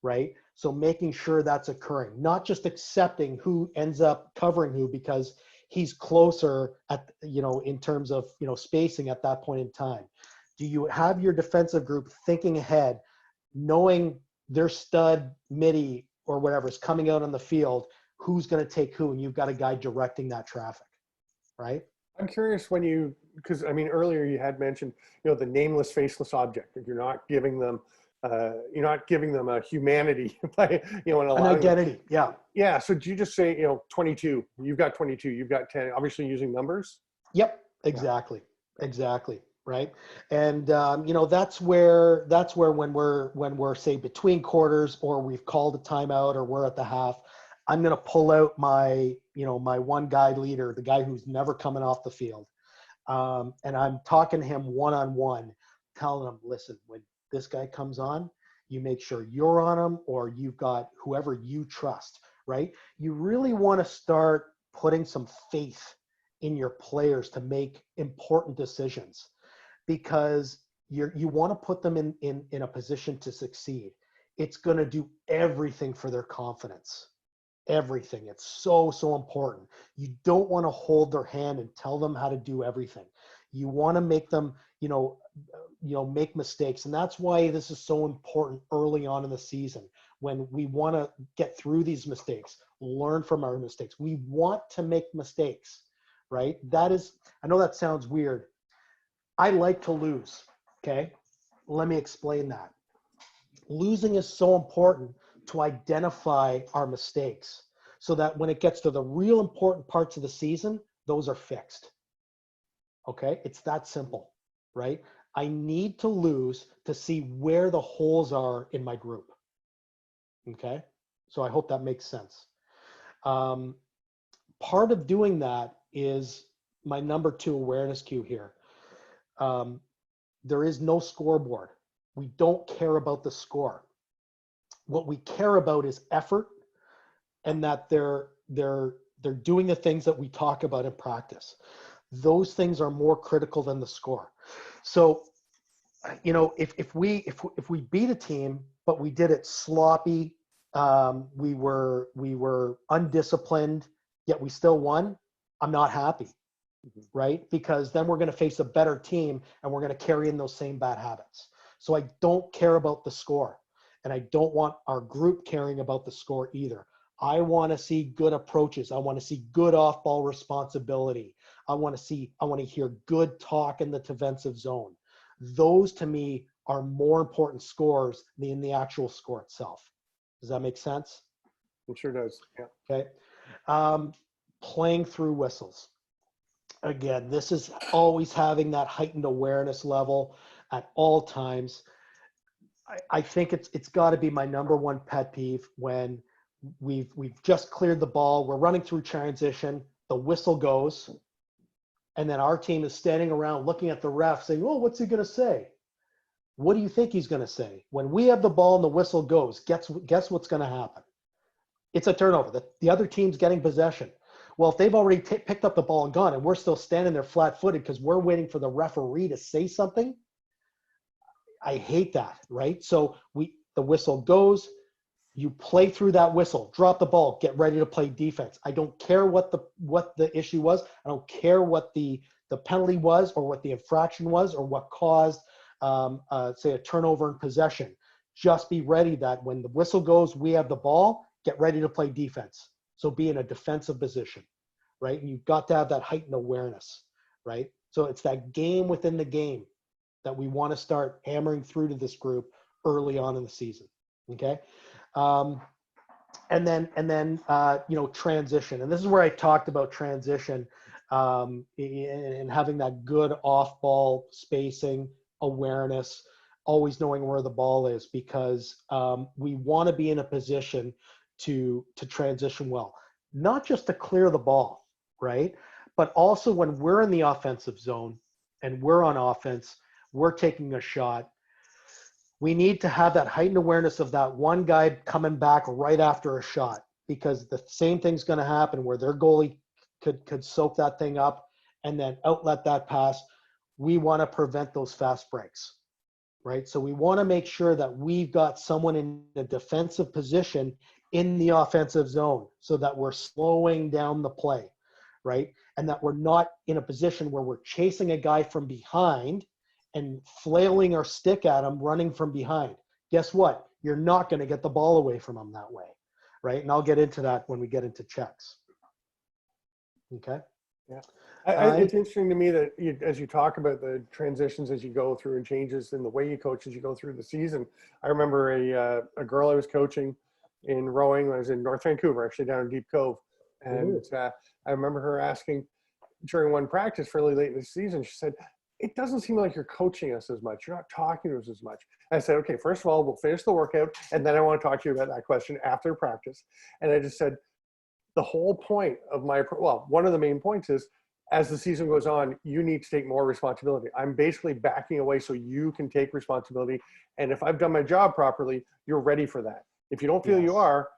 right? So making sure that's occurring, not just accepting who ends up covering who because he's closer at, in terms of, spacing at that point in time. Do you have your defensive group thinking ahead, knowing their stud midi or whatever is coming out on the field, who's going to take who, and you've got a guy directing that traffic, right? I'm curious because I mean, earlier you had mentioned, the nameless, faceless object. If you're not giving them a humanity by, and An allowing identity, them. yeah. Yeah. So do you just say, 22, you've got 22, you've got 10, obviously using numbers? Yep, exactly. Yeah. Exactly. Right. And, that's where when we're say between quarters or we've called a timeout or we're at the half, I'm going to pull out my, my one guy leader, the guy who's never coming off the field. And I'm talking to him one-on-one, telling him, listen, when this guy comes on, you make sure you're on him or you've got whoever you trust, right? You really want to start putting some faith in your players to make important decisions, because you want to put them in a position to succeed. It's going to do everything for their confidence. Everything. It's so important. You don't want to hold their hand and tell them how to do everything. You want to make them, make mistakes. And that's why this is so important early on in the season, when we want to get through these mistakes, learn from our mistakes. We want to make mistakes, right? I know that sounds weird. I like to lose. Okay. Let me explain that. Losing is so important to identify our mistakes so that when it gets to the real important parts of the season, those are fixed. Okay. It's that simple, right? I need to lose to see where the holes are in my group. Okay. So I hope that makes sense. Part of doing that is my number 2 awareness cue here. There is no scoreboard. We don't care about the score. What we care about is effort, and that they're doing the things that we talk about in practice. Those things are more critical than the score. So, if we beat a team, but we did it sloppy, we were undisciplined, yet we still won, I'm not happy, right? Because then we're going to face a better team and we're going to carry in those same bad habits. So I don't care about the score, and I don't want our group caring about the score either. I want to see good approaches. I want to see good off-ball responsibility. I want to hear good talk in the defensive zone. Those to me are more important scores than the actual score itself. Does that make sense? It sure does. Yeah. Okay. Playing through whistles. Again, this is always having that heightened awareness level at all times. I think it's got to be my number 1 pet peeve when we've just cleared the ball, we're running through transition, the whistle goes, and then our team is standing around looking at the ref saying, "Oh, what's he going to say?" What do you think he's going to say? When we have the ball and the whistle goes, guess what's going to happen? It's a turnover. The other team's getting possession. Well, if they've already picked up the ball and gone, and we're still standing there flat-footed because we're waiting for the referee to say something, I hate that, right? So the whistle goes, you play through that whistle, drop the ball, get ready to play defense. I don't care what the issue was. I don't care what the penalty was or what the infraction was or what caused, say, a turnover in possession. Just be ready that when the whistle goes, we have the ball, get ready to play defense. So be in a defensive position, right? And you've got to have that heightened awareness, right? So it's that game within the game that we want to start hammering through to this group early on in the season. Okay. And then transition. And this is where I talked about transition, and having that good off-ball spacing, awareness, always knowing where the ball is, because we want to be in a position to transition well, not just to clear the ball, right? But also when we're in the offensive zone and we're on offense, we're taking a shot. We need to have that heightened awareness of that one guy coming back right after a shot, because the same thing's going to happen where their goalie could soak that thing up and then outlet that pass. We want to prevent those fast breaks, right? So we want to make sure that we've got someone in a defensive position in the offensive zone so that we're slowing down the play, right? And that we're not in a position where we're chasing a guy from behind and flailing our stick at him, running from behind. Guess what? You're not going to get the ball away from him that way, right? And I'll get into that when we get into checks. Okay. Yeah. It's interesting to me that as you talk about the transitions as you go through and changes in the way you coach as you go through the season. I remember a girl I was coaching in rowing when I was in North Vancouver, actually down in Deep Cove. And I remember her asking during one practice fairly late in the season, she said, "It doesn't seem like you're coaching us as much. You're not talking to us as much." I said, "Okay, first of all, we'll finish the workout, and then I want to talk to you about that question after practice." And I just said, the whole point of one of the main points is, as the season goes on, you need to take more responsibility. I'm basically backing away so you can take responsibility. And if I've done my job properly, you're ready for that. If you don't feel you are,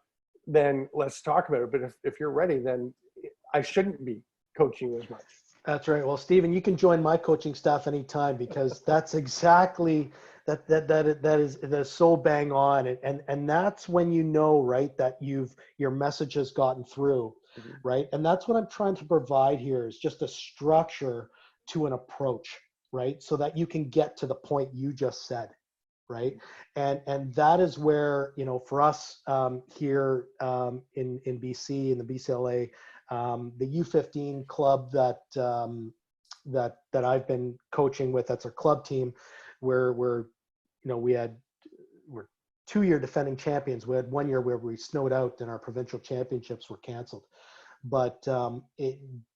then let's talk about it. But if you're ready, then I shouldn't be coaching you as much. That's right. Well, Stephen, you can join my coaching staff anytime, because that's exactly that is so bang on. And that's when you know, right, that your message has gotten through, right? And that's what I'm trying to provide here, is just a structure to an approach, right? So that you can get to the point you just said, right? And that is where, for us here in BC, in the BCLA, the U15 club that I've been coaching with, that's our club team, where we're 2-year defending champions. We had 1 year where we snowed out and our provincial championships were canceled. But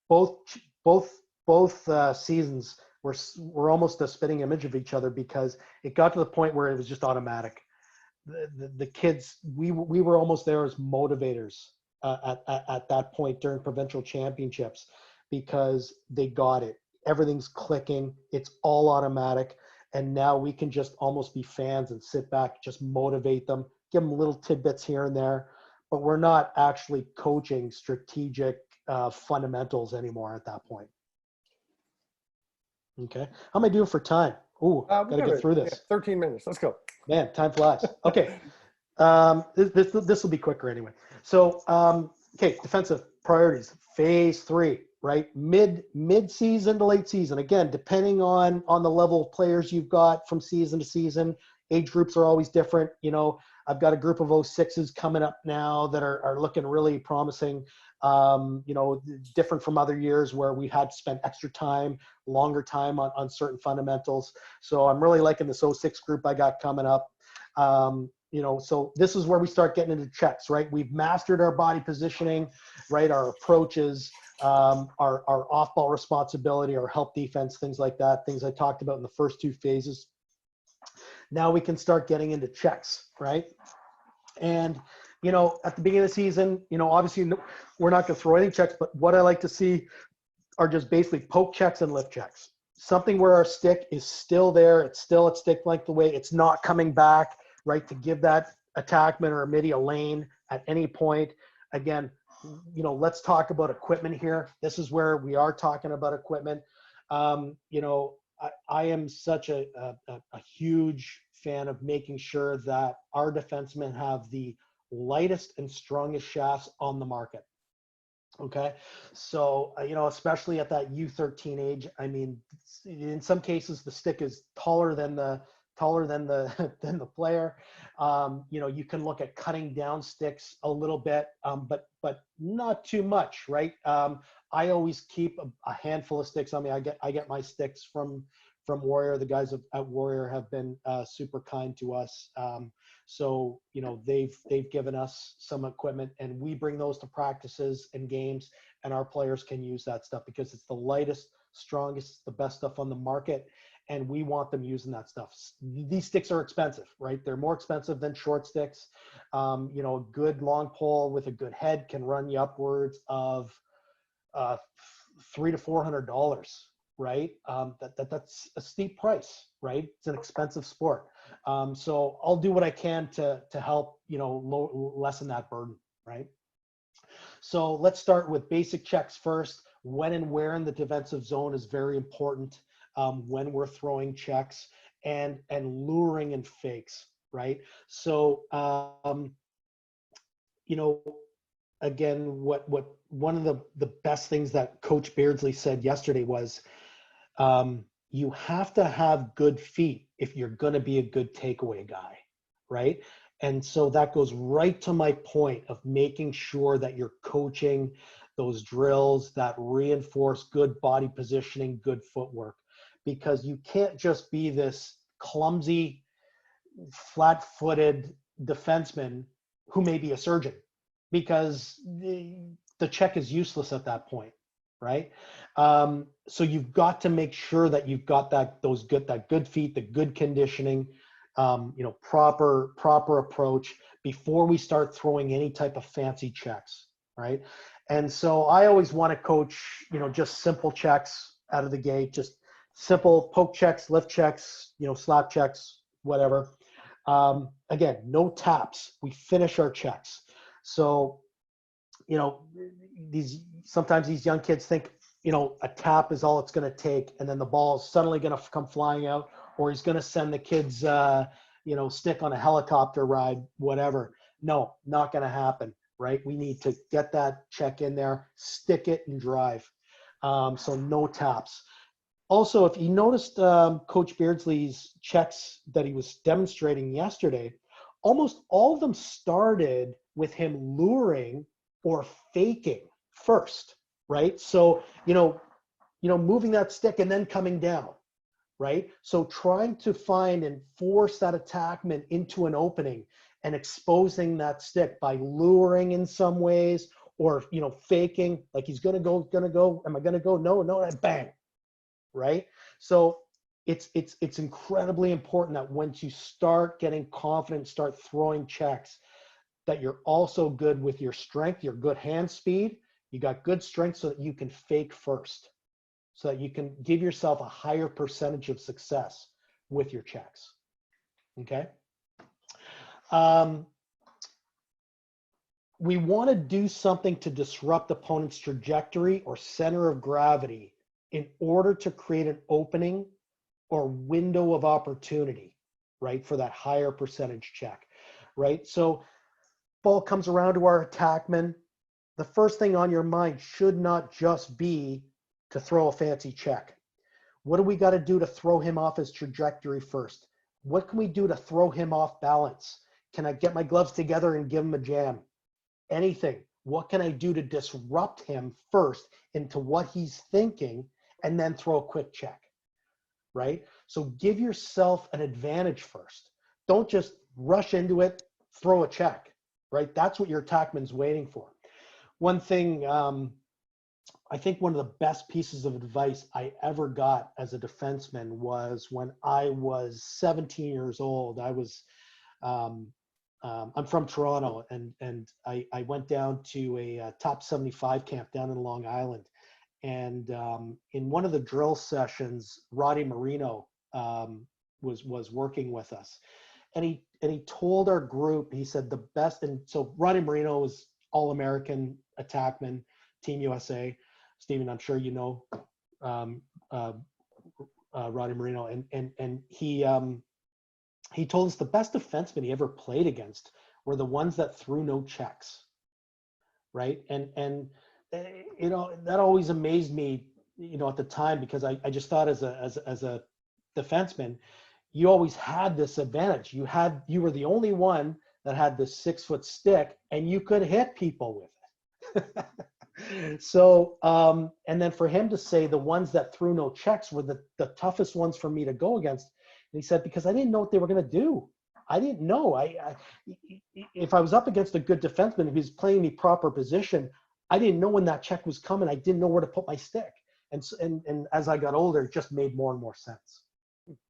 both seasons were almost a spitting image of each other, because it got to the point where it was just automatic. The kids, we were almost there as motivators at that point during provincial championships, because they got it. Everything's clicking. It's all automatic. And now we can just almost be fans and sit back, just motivate them, give them little tidbits here and there. But we're not actually coaching strategic fundamentals anymore at that point. Okay. How am I doing for time? Ooh, gotta get through this. 13 minutes. Let's go. Man, time flies. Okay. This will be quicker anyway. So, okay, defensive priorities, phase 3, right? Mid-season to late season. Again, depending on the level of players you've got from season to season. Age groups are always different. I've got a group of 06s coming up now that are looking really promising. Different from other years where we had to spend extra time, longer time on certain fundamentals. So I'm really liking this 06 group I got coming up. So this is where we start getting into checks, right? We've mastered our body positioning, right? Our approaches, our off-ball responsibility, our help defense, things like that, things I talked about in the first 2 phases. Now we can start getting into checks, right? And, at the beginning of the season, obviously we're not going to throw any checks, but what I like to see are just basically poke checks and lift checks. Something where our stick is still there. It's still at stick length away. It's not coming back, right? To give that attackman or a midi a lane at any point. Again, let's talk about equipment here. This is where we are talking about equipment. I am such a huge fan of making sure that our defensemen have the lightest and strongest shafts on the market. Okay. So, especially at that U13 age, I mean, in some cases the stick is taller than the player. You can look at cutting down sticks a little bit, but not too much, right? I always keep a handful of sticks on me. I get my sticks from Warrior. The guys at Warrior have been super kind to us. So they've given us some equipment, and we bring those to practices and games, and our players can use that stuff because it's the lightest, strongest, the best stuff on the market. and we want them using that stuff. These sticks are expensive, right? They're more expensive than short sticks. You know, a good long pole with a good head can run you upwards of $300 to $400, right? That's a steep price, right? It's an expensive sport. So I'll do what I can to help, you know, lessen that burden, right? So let's start with basic checks first. When and where in the defensive zone is very important when we're throwing checks, and luring and fakes, right? So, you know, again, what one of the best things that Coach Beardsley said yesterday was, you have to have good feet if you're going to be a good takeaway guy, right? And so that goes right to my point of making sure that you're coaching those drills that reinforce good body positioning, good footwork, because you can't just be this clumsy, flat-footed defenseman who may be a surgeon, because the check is useless at that point, right? So you've got to make sure that you've got that good feet, the good conditioning, you know, proper approach before we start throwing any type of fancy checks, right? And so I always want to coach, you know, just simple checks out of the gate, just simple poke checks, lift checks, you know, slap checks, whatever. Again, no taps. We finish our checks. So, you know, sometimes these young kids think, you know, a tap is all it's going to take, and then the ball is suddenly going to come flying out, or he's going to send the kids, you know, stick on a helicopter ride, whatever. No, not going to happen, right? We need to get that check in there, stick it, and drive. So no taps. Also, if you noticed Coach Beardsley's checks that he was demonstrating yesterday, almost all of them started with him luring or faking first, right? So, you know, moving that stick and then coming down, right? So trying to find and force that attackman into an opening and exposing that stick by luring in some ways, or, you know, faking, like he's gonna go, am I gonna go? No, and bang, right? So it's incredibly important that once you start getting confident, start throwing checks, that you're also good with your strength, your good hand speed. You got good strength so that you can fake first, so that you can give yourself a higher percentage of success with your checks, okay? We want to do something to disrupt opponent's trajectory or center of gravity in order to create an opening or window of opportunity, right, for that higher percentage check, right? So ball comes around to our attackman. The first thing on your mind should not just be to throw a fancy check. What do we got to do to throw him off his trajectory first? What can we do to throw him off balance? Can I get my gloves together and give him a jam? Anything. What can I do to disrupt him first into what he's thinking, and then throw a quick check, right? So give yourself an advantage first. Don't just rush into it, throw a check, right? That's what your attackman's waiting for. One thing, I think one of the best pieces of advice I ever got as a defenseman was when I was 17 years old. I was, I'm from Toronto, and I went down to a top 75 camp down in Long Island. And in one of the drill sessions, Roddy Marino was working with us. And he told our group, he said the best, and so Roddy Marino was All-American attackman, Team USA. Stephen, I'm sure you know Roddy Marino, and he told us the best defensemen he ever played against were the ones that threw no checks, right? And you know, that always amazed me, you know, at the time, because I just thought as a defenseman, you always had this advantage. You were the only one that had this 6-foot stick, and you could hit people with it. So, and then for him to say the ones that threw no checks were the toughest ones for me to go against. And he said, because I didn't know what they were going to do. I didn't know. If I was up against a good defenseman who was playing me proper position, I didn't know when that check was coming. I didn't know where to put my stick. And as I got older, it just made more and more sense.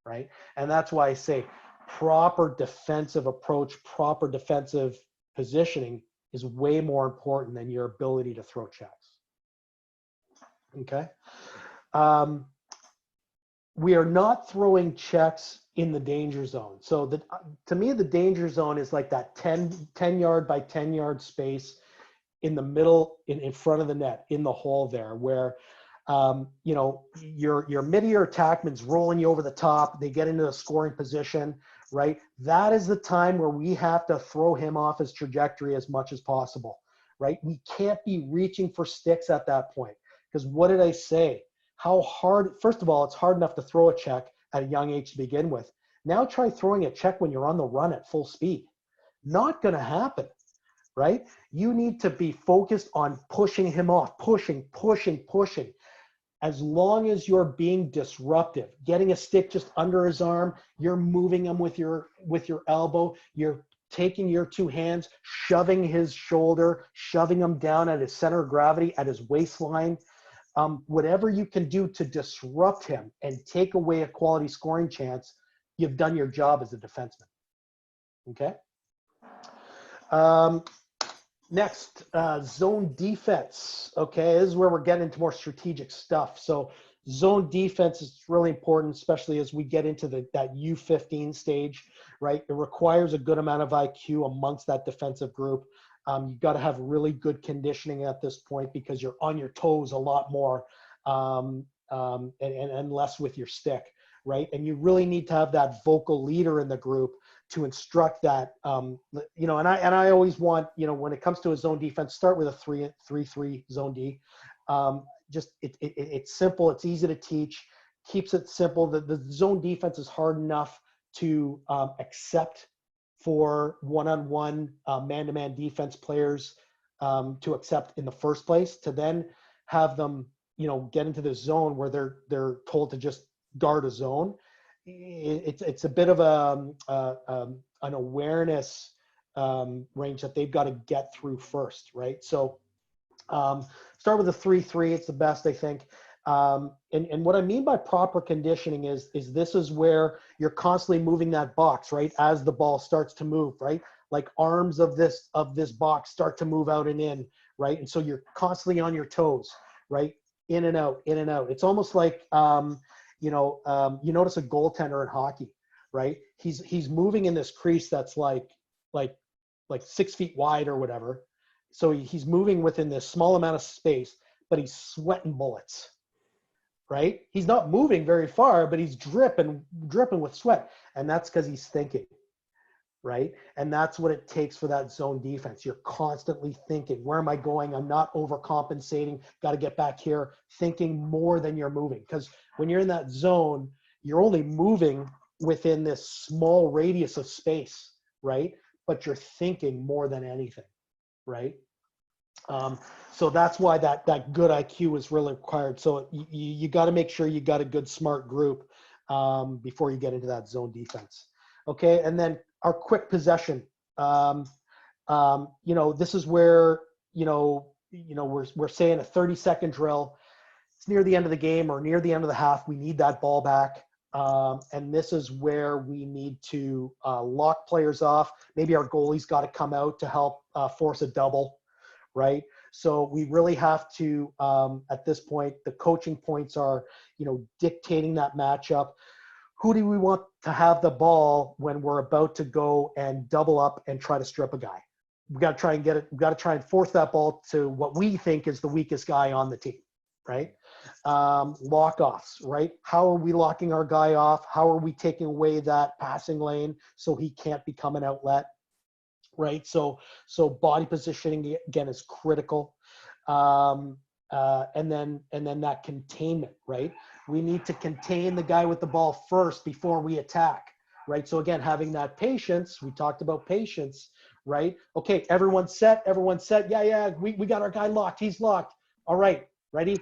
right? And that's why I say proper defensive approach, proper defensive positioning is way more important than your ability to throw checks. Okay. We are not throwing checks in the danger zone. So to me, the danger zone is like that 10 yard by 10 yard space in the middle, in front of the net, in the hole there, where your mid-year attackman's rolling you over the top. They get into a scoring position, right? That is the time where we have to throw him off his trajectory as much as possible, right? We can't be reaching for sticks at that point, because what did I say? How hard, first of all, it's hard enough to throw a check at a young age to begin with. Now try throwing a check when you're on the run at full speed. Not going to happen, right? You need to be focused on pushing him off, pushing. As long as you're being disruptive, getting a stick just under his arm, you're moving him with your elbow, you're taking your two hands, shoving his shoulder, shoving him down at his center of gravity, at his waistline. Whatever you can do to disrupt him and take away a quality scoring chance, you've done your job as a defenseman. Okay. Next, zone defense. Okay, this is where we're getting into more strategic stuff. So zone defense is really important, especially as we get into that U15 stage, right? It requires a good amount of IQ amongst that defensive group. You've got to have really good conditioning at this point, because you're on your toes a lot more and less with your stick, right? And you really need to have that vocal leader in the group to instruct that, and I always want, when it comes to a zone defense, start with a 3-3 zone D. It's simple, it's easy to teach, keeps it simple. The zone defense is hard enough to accept for one-on-one man-to-man defense players to accept in the first place, to then have them, get into the zone where they're told to just guard a zone. It's a bit of an awareness range that they've got to get through first, right? So start with a 3-3. It's the best, I think. And what I mean by proper conditioning is this is where you're constantly moving that box, right? As the ball starts to move, right? Like arms of this box start to move out and in, right? And so you're constantly on your toes, right? In and out, in and out. It's almost like, you notice a goaltender in hockey, right? He's moving in this crease that's like 6 feet wide or whatever. So he's moving within this small amount of space, but he's sweating bullets, right? He's not moving very far, but he's dripping with sweat. And that's because he's thinking, right? And that's what it takes for that zone defense. You're constantly thinking, where am I going? I'm not overcompensating. Got to get back here. Thinking more than you're moving. Because when you're in that zone, you're only moving within this small radius of space, right? But you're thinking more than anything, right? So that's why that good IQ is really required. So you got to make sure you got a good, smart group before you get into that zone defense. Okay, and then our quick possession. This is where we're saying a 30-second drill. It's near the end of the game or near the end of the half. We need that ball back. And this is where we need to lock players off. Maybe our goalie's got to come out to help force a double, right? So we really have to, at this point, the coaching points are, dictating that matchup. Who do we want to have the ball when we're about to go and double up and try to strip a guy? We got to try and get it. We got to try and force that ball to what we think is the weakest guy on the team, right? Lock offs, right? How are we locking our guy off? How are we taking away that passing lane so he can't become an outlet, right? So body positioning again is critical. And then that containment, right? We need to contain the guy with the ball first before we attack, right? So again, having that patience, we talked about patience, right? Okay, everyone's set. Yeah, we got our guy locked. He's locked. All right, ready?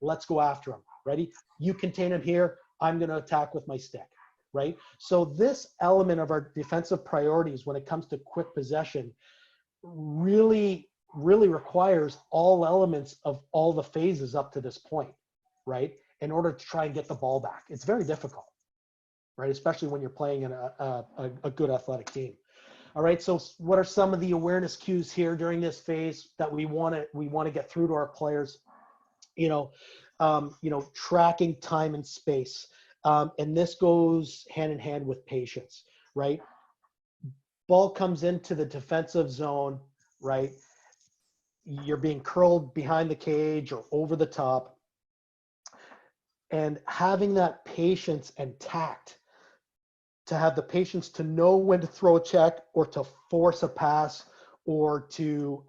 Let's go after him. Ready? You contain him here. I'm going to attack with my stick, right? So this element of our defensive priorities when it comes to quick possession really requires all elements of all the phases up to this point, right? In order to try and get the ball back. It's very difficult, right? Especially when you're playing in a good athletic team. All right. So what are some of the awareness cues here during this phase that we want to get through to our players? Tracking time and space. And this goes hand in hand with patience, right? Ball comes into the defensive zone, right? You're being curled behind the cage or over the top. And having that patience and tact, to have the patience to know when to throw a check or to force a pass or to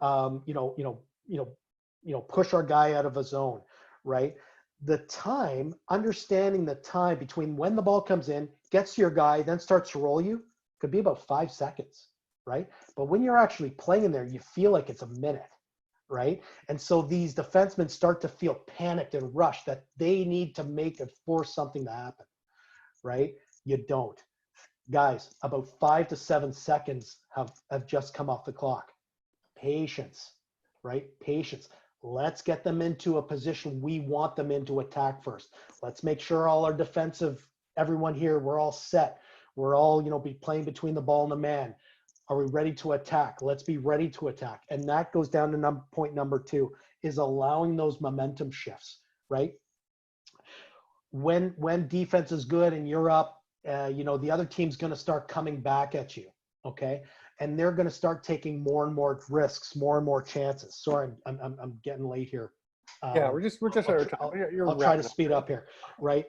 push our guy out of a zone, right? The time, understanding the time between when the ball comes in, gets to your guy, then starts to roll you, could be about 5 seconds, right? But when you're actually playing there, you feel like it's a minute, right? And so these defensemen start to feel panicked and rushed that they need to make and force something to happen, right? You don't. Guys, about 5 to 7 seconds have just come off the clock. Patience, right? Patience. Let's get them into a position we want them in to attack first. Let's make sure all our defensive, everyone here, we're all set. We're all, be playing between the ball and the man. Are we ready to attack? Let's be ready to attack. And that goes down to point number 2, is allowing those momentum shifts, right? When defense is good and you're up, the other team's going to start coming back at you, okay? And they're going to start taking more and more risks, more and more chances. Sorry, I'm getting late here. Yeah, we're just out of time. I'll try to speed up here, right?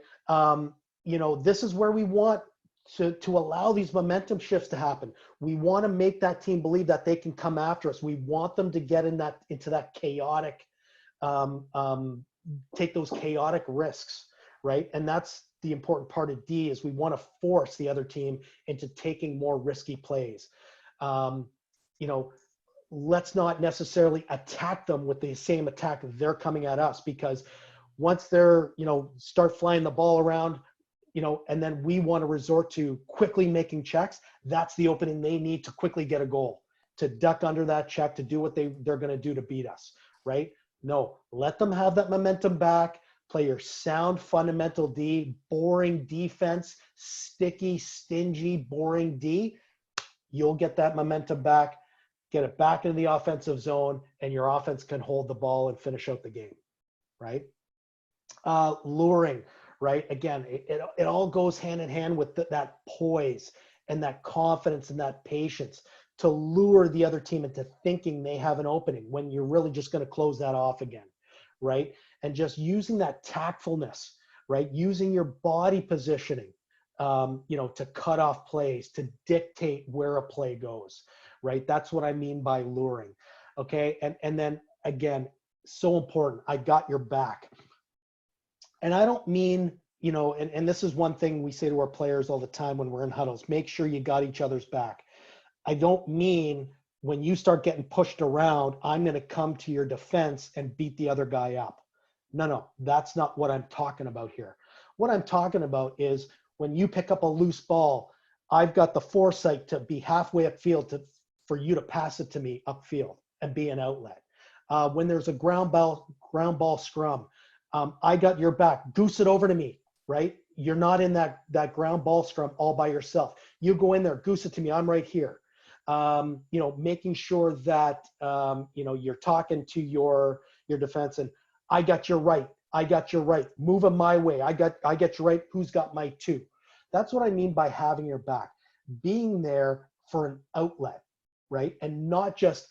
This is where we want to allow these momentum shifts to happen. We want to make that team believe that they can come after us. We want them to get into that chaotic, take those chaotic risks, right? And that's the important part of D, is we want to force the other team into taking more risky plays. Let's not necessarily attack them with the same attack they're coming at us, because once they're, start flying the ball around, and then we want to resort to quickly making checks, that's the opening they need to quickly get a goal, to duck under that check, to do what they're going to do to beat us, right? No, let them have that momentum back. Play your sound fundamental D, boring defense, sticky, stingy, boring D. You'll get that momentum back, get it back into the offensive zone, and your offense can hold the ball and finish out the game, right? Luring, right? Again, it all goes hand in hand with that poise and that confidence and that patience to lure the other team into thinking they have an opening when you're really just going to close that off again, right? And just using that tactfulness, right? Using your body positioning, to cut off plays, to dictate where a play goes, right? That's what I mean by luring, okay? And then, again, so important, I got your back. And I don't mean, and this is one thing we say to our players all the time when we're in huddles, make sure you got each other's back. I don't mean when you start getting pushed around, I'm going to come to your defense and beat the other guy up. No, that's not what I'm talking about here. What I'm talking about is when you pick up a loose ball, I've got the foresight to be halfway upfield for you to pass it to me upfield and be an outlet. When there's a ground ball scrum, I got your back. Goose it over to me, right? You're not in that ground ball scrum all by yourself. You go in there, goose it to me. I'm right here. Making sure that, you're talking to your defense and I got your right. I got your right. Move them my way. I got your right. Who's got my 2? That's what I mean by having your back. Being there for an outlet, right? And not just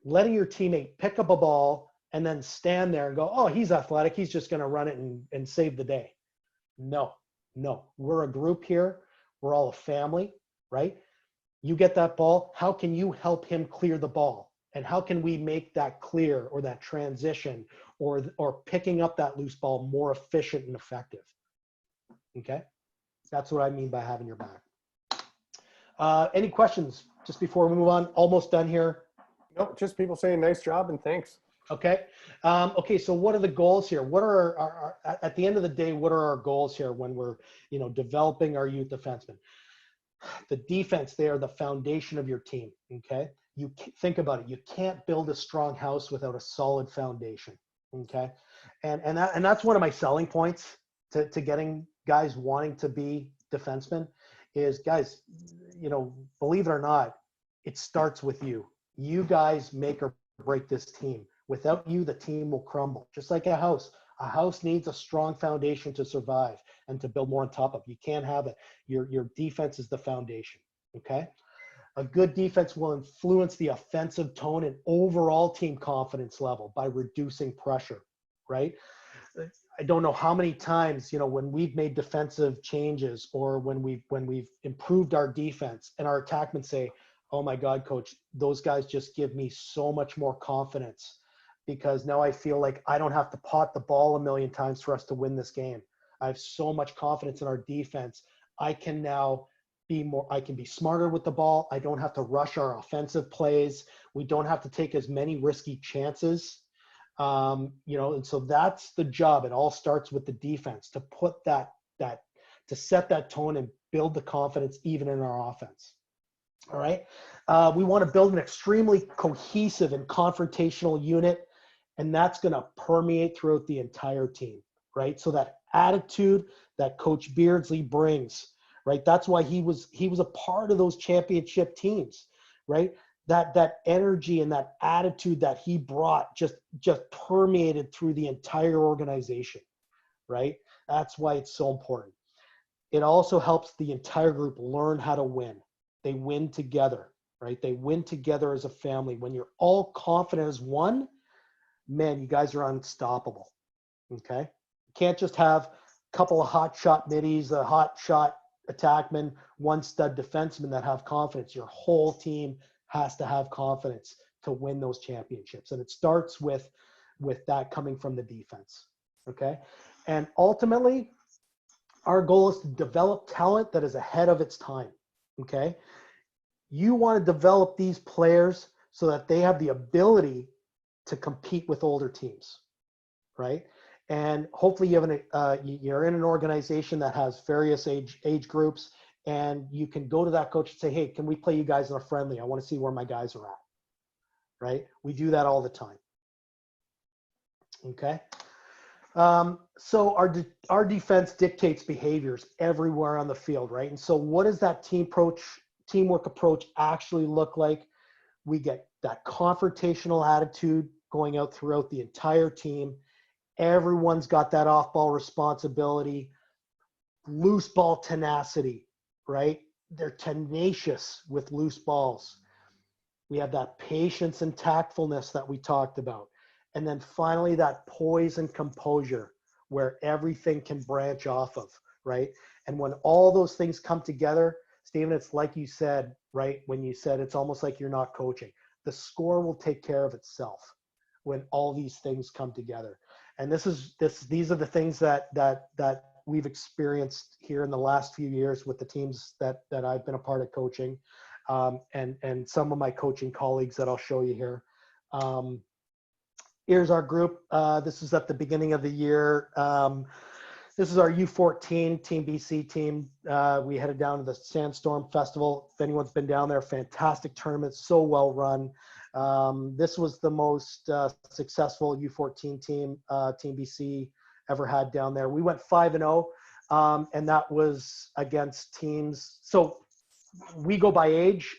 letting your teammate pick up a ball and then stand there and go, oh, he's athletic. He's just going to run it and save the day. No. We're a group here. We're all a family, right? You get that ball. How can you help him clear the ball? And how can we make that clear or that transition or picking up that loose ball more efficient and effective? Okay? That's what I mean by having your back. Any questions just before we move on? Almost done here. No, just people saying nice job and thanks. Okay. So what are the goals here? What are our at the end of the day, what are our goals here when we're, developing our youth defensemen? The defense, they are the foundation of your team. Okay. You think about it. You can't build a strong house without a solid foundation. Okay. And that's one of my selling points to getting guys wanting to be defensemen is, guys, believe it or not, it starts with you. You guys make or break this team. Without you, the team will crumble. Just like a house. A house needs a strong foundation to survive and to build more on top of. You can't have it. Your defense is the foundation, okay? A good defense will influence the offensive tone and overall team confidence level by reducing pressure, right? I don't know how many times, when we've made defensive changes or when we've improved our defense and our attackmen say, oh my God, coach, those guys just give me so much more confidence because now I feel like I don't have to pot the ball a million times for us to win this game. I have so much confidence in our defense. I can now I can be smarter with the ball. I don't have to rush our offensive plays. We don't have to take as many risky chances. And so that's the job. It all starts with the defense to put to set that tone and build the confidence even in our offense. All right. We want to build an extremely cohesive and confrontational unit, and that's going to permeate throughout the entire team, right? So that attitude that Coach Beardsley brings, right? That's why he was a part of those championship teams, right? That energy and that attitude that he brought just permeated through the entire organization, right? That's why it's so important. It also helps the entire group learn how to win. They win together, right? They win together as a family. When you're all confident as one, man, you guys are unstoppable, okay? You can't just have a couple of hot shot middies, a hot shot attackman, one stud defenseman that have confidence. Your whole team has to have confidence to win those championships. And it starts with that coming from the defense, okay? And ultimately, our goal is to develop talent that is ahead of its time, okay? You want to develop these players so that they have the ability to compete with older teams, right? And hopefully you're in an organization that has various age groups, and you can go to that coach and say, hey, can we play you guys in a friendly? I want to see where my guys are at, right? We do that all the time, okay? So our defense dictates behaviors everywhere on the field, right? And so what does that teamwork approach actually look like? We get that confrontational attitude going out throughout the entire team. Everyone's got that off-ball responsibility, loose ball tenacity, right? They're tenacious with loose balls. We have that patience and tactfulness that we talked about. And then finally, that poise and composure where everything can branch off of, right? And when all those things come together, Stephen, it's like you said, right? When you said it's almost like you're not coaching. The score will take care of itself when all these things come together. And these are the things that we've experienced here in the last few years with the teams that I've been a part of coaching, and some of my coaching colleagues that I'll show you here. Here's our group. This is at the beginning of the year. This is our U14 Team BC team. We headed down to the Sandstorm Festival. If anyone's been down there, fantastic tournament, so well run. This was the most successful U14 team Team BC ever had down there. We went 5-0, and that was against teams. So we go by age,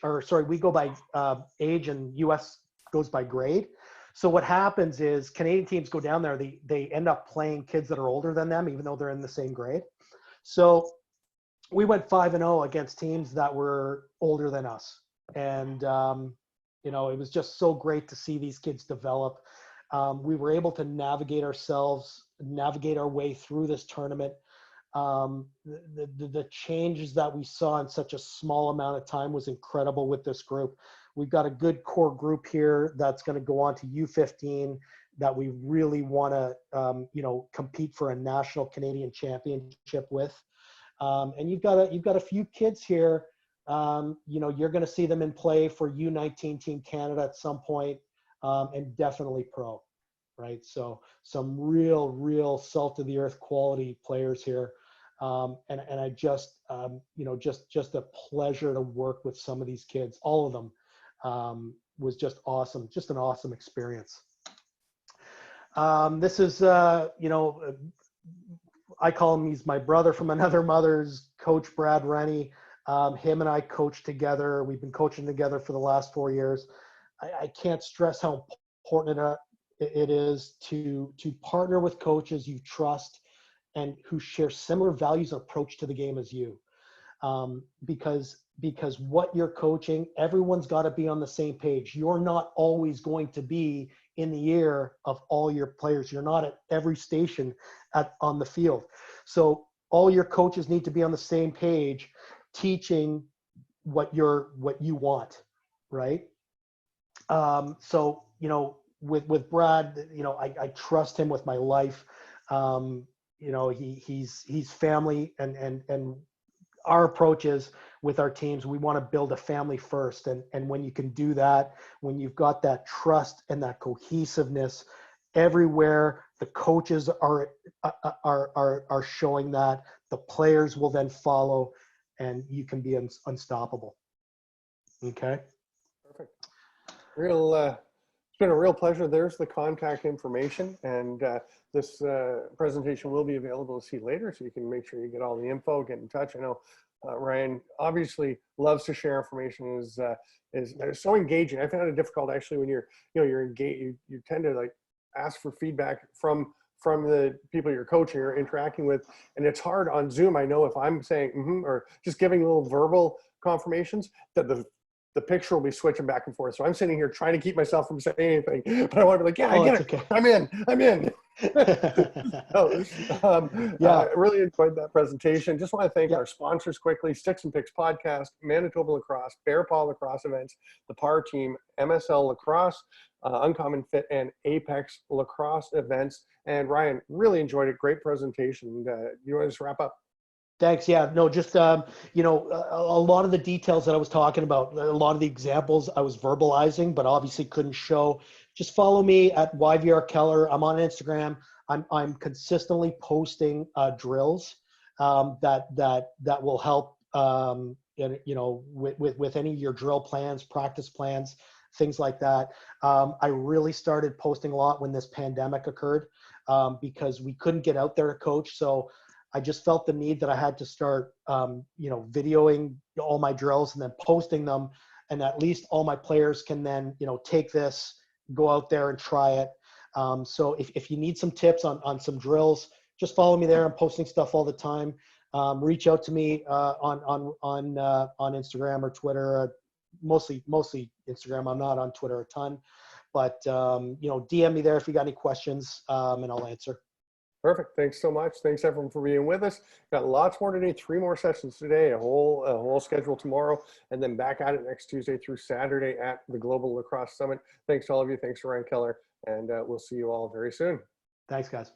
age, and US goes by grade. So what happens is Canadian teams go down there, they end up playing kids that are older than them, even though they're in the same grade. So we went 5-0 against teams that were older than us. And, it was just so great to see these kids develop. We were able to navigate our way through this tournament. The changes that we saw in such a small amount of time was incredible with this group. We've got a good core group here that's going to go on to U15 that we really want to, compete for a national Canadian championship with. And you've got a few kids here. You're going to see them in play for U19 Team Canada at some point, and definitely pro, right? So some real salt of the earth quality players here. And I just, just a pleasure to work with some of these kids. All of them was just awesome, just an awesome experience. This is, I call him, he's my brother from another mother's, Coach Brad Rennie. Him and I coach together. We've been coaching together for the last 4 years. I can't stress how important it is to partner with coaches you trust and who share similar values and approach to the game as you. Because what you're coaching, everyone's got to be on the same page. You're not always going to be in the ear of all your players. You're not at every station on the field. So all your coaches need to be on the same page, teaching what you want, right? So, with Brad, I trust him with my life. He's family, and our approach is with our teams, we want to build a family first. And when you can do that, when you've got that trust and that cohesiveness everywhere, the coaches are showing that, the players will then follow, and you can be unstoppable. Okay. Perfect. It's been a real pleasure. There's the contact information, and this presentation will be available to see later, so you can make sure you get all the info, get in touch. I know Ryan obviously loves to share information, is so engaging. I found it difficult actually when you're engaged, you tend to like ask for feedback from the people you're coaching or interacting with, and it's hard on Zoom. I know if I'm saying or just giving little verbal confirmations, that the picture will be switching back and forth. So I'm sitting here trying to keep myself from saying anything, but I want to be like, yeah, I get it. Okay. I'm in. I really enjoyed that presentation. Just want to thank our sponsors quickly: Sticks and Picks Podcast, Manitoba Lacrosse, Bear Paw Lacrosse Events, the PAR Team, MSL Lacrosse, Uncommon Fit, and Apex Lacrosse Events. And Ryan, really enjoyed it. Great presentation. You want to just wrap up? Thanks. Yeah, no, just, a lot of the details that I was talking about, a lot of the examples I was verbalizing, but obviously couldn't show. Just follow me at YVR Keller. I'm on Instagram. I'm consistently posting drills that will help, with any of your drill plans, practice plans, things like that. I really started posting a lot when this pandemic occurred because we couldn't get out there to coach. So I just felt the need that I had to start, videoing all my drills and then posting them. And at least all my players can then, take this, go out there and try it. So if you need some tips on some drills, just follow me there. I'm posting stuff all the time. Reach out to me on Instagram or Twitter, mostly Instagram. I'm not on Twitter a ton, but, DM me there if you got any questions, and I'll answer. Perfect. Thanks so much. Thanks everyone for being with us. Got lots more today, 3 more sessions today, a whole schedule tomorrow, and then back at it next Tuesday through Saturday at the Global Lacrosse Summit. Thanks to all of you. Thanks to Ryan Keller, and we'll see you all very soon. Thanks, guys.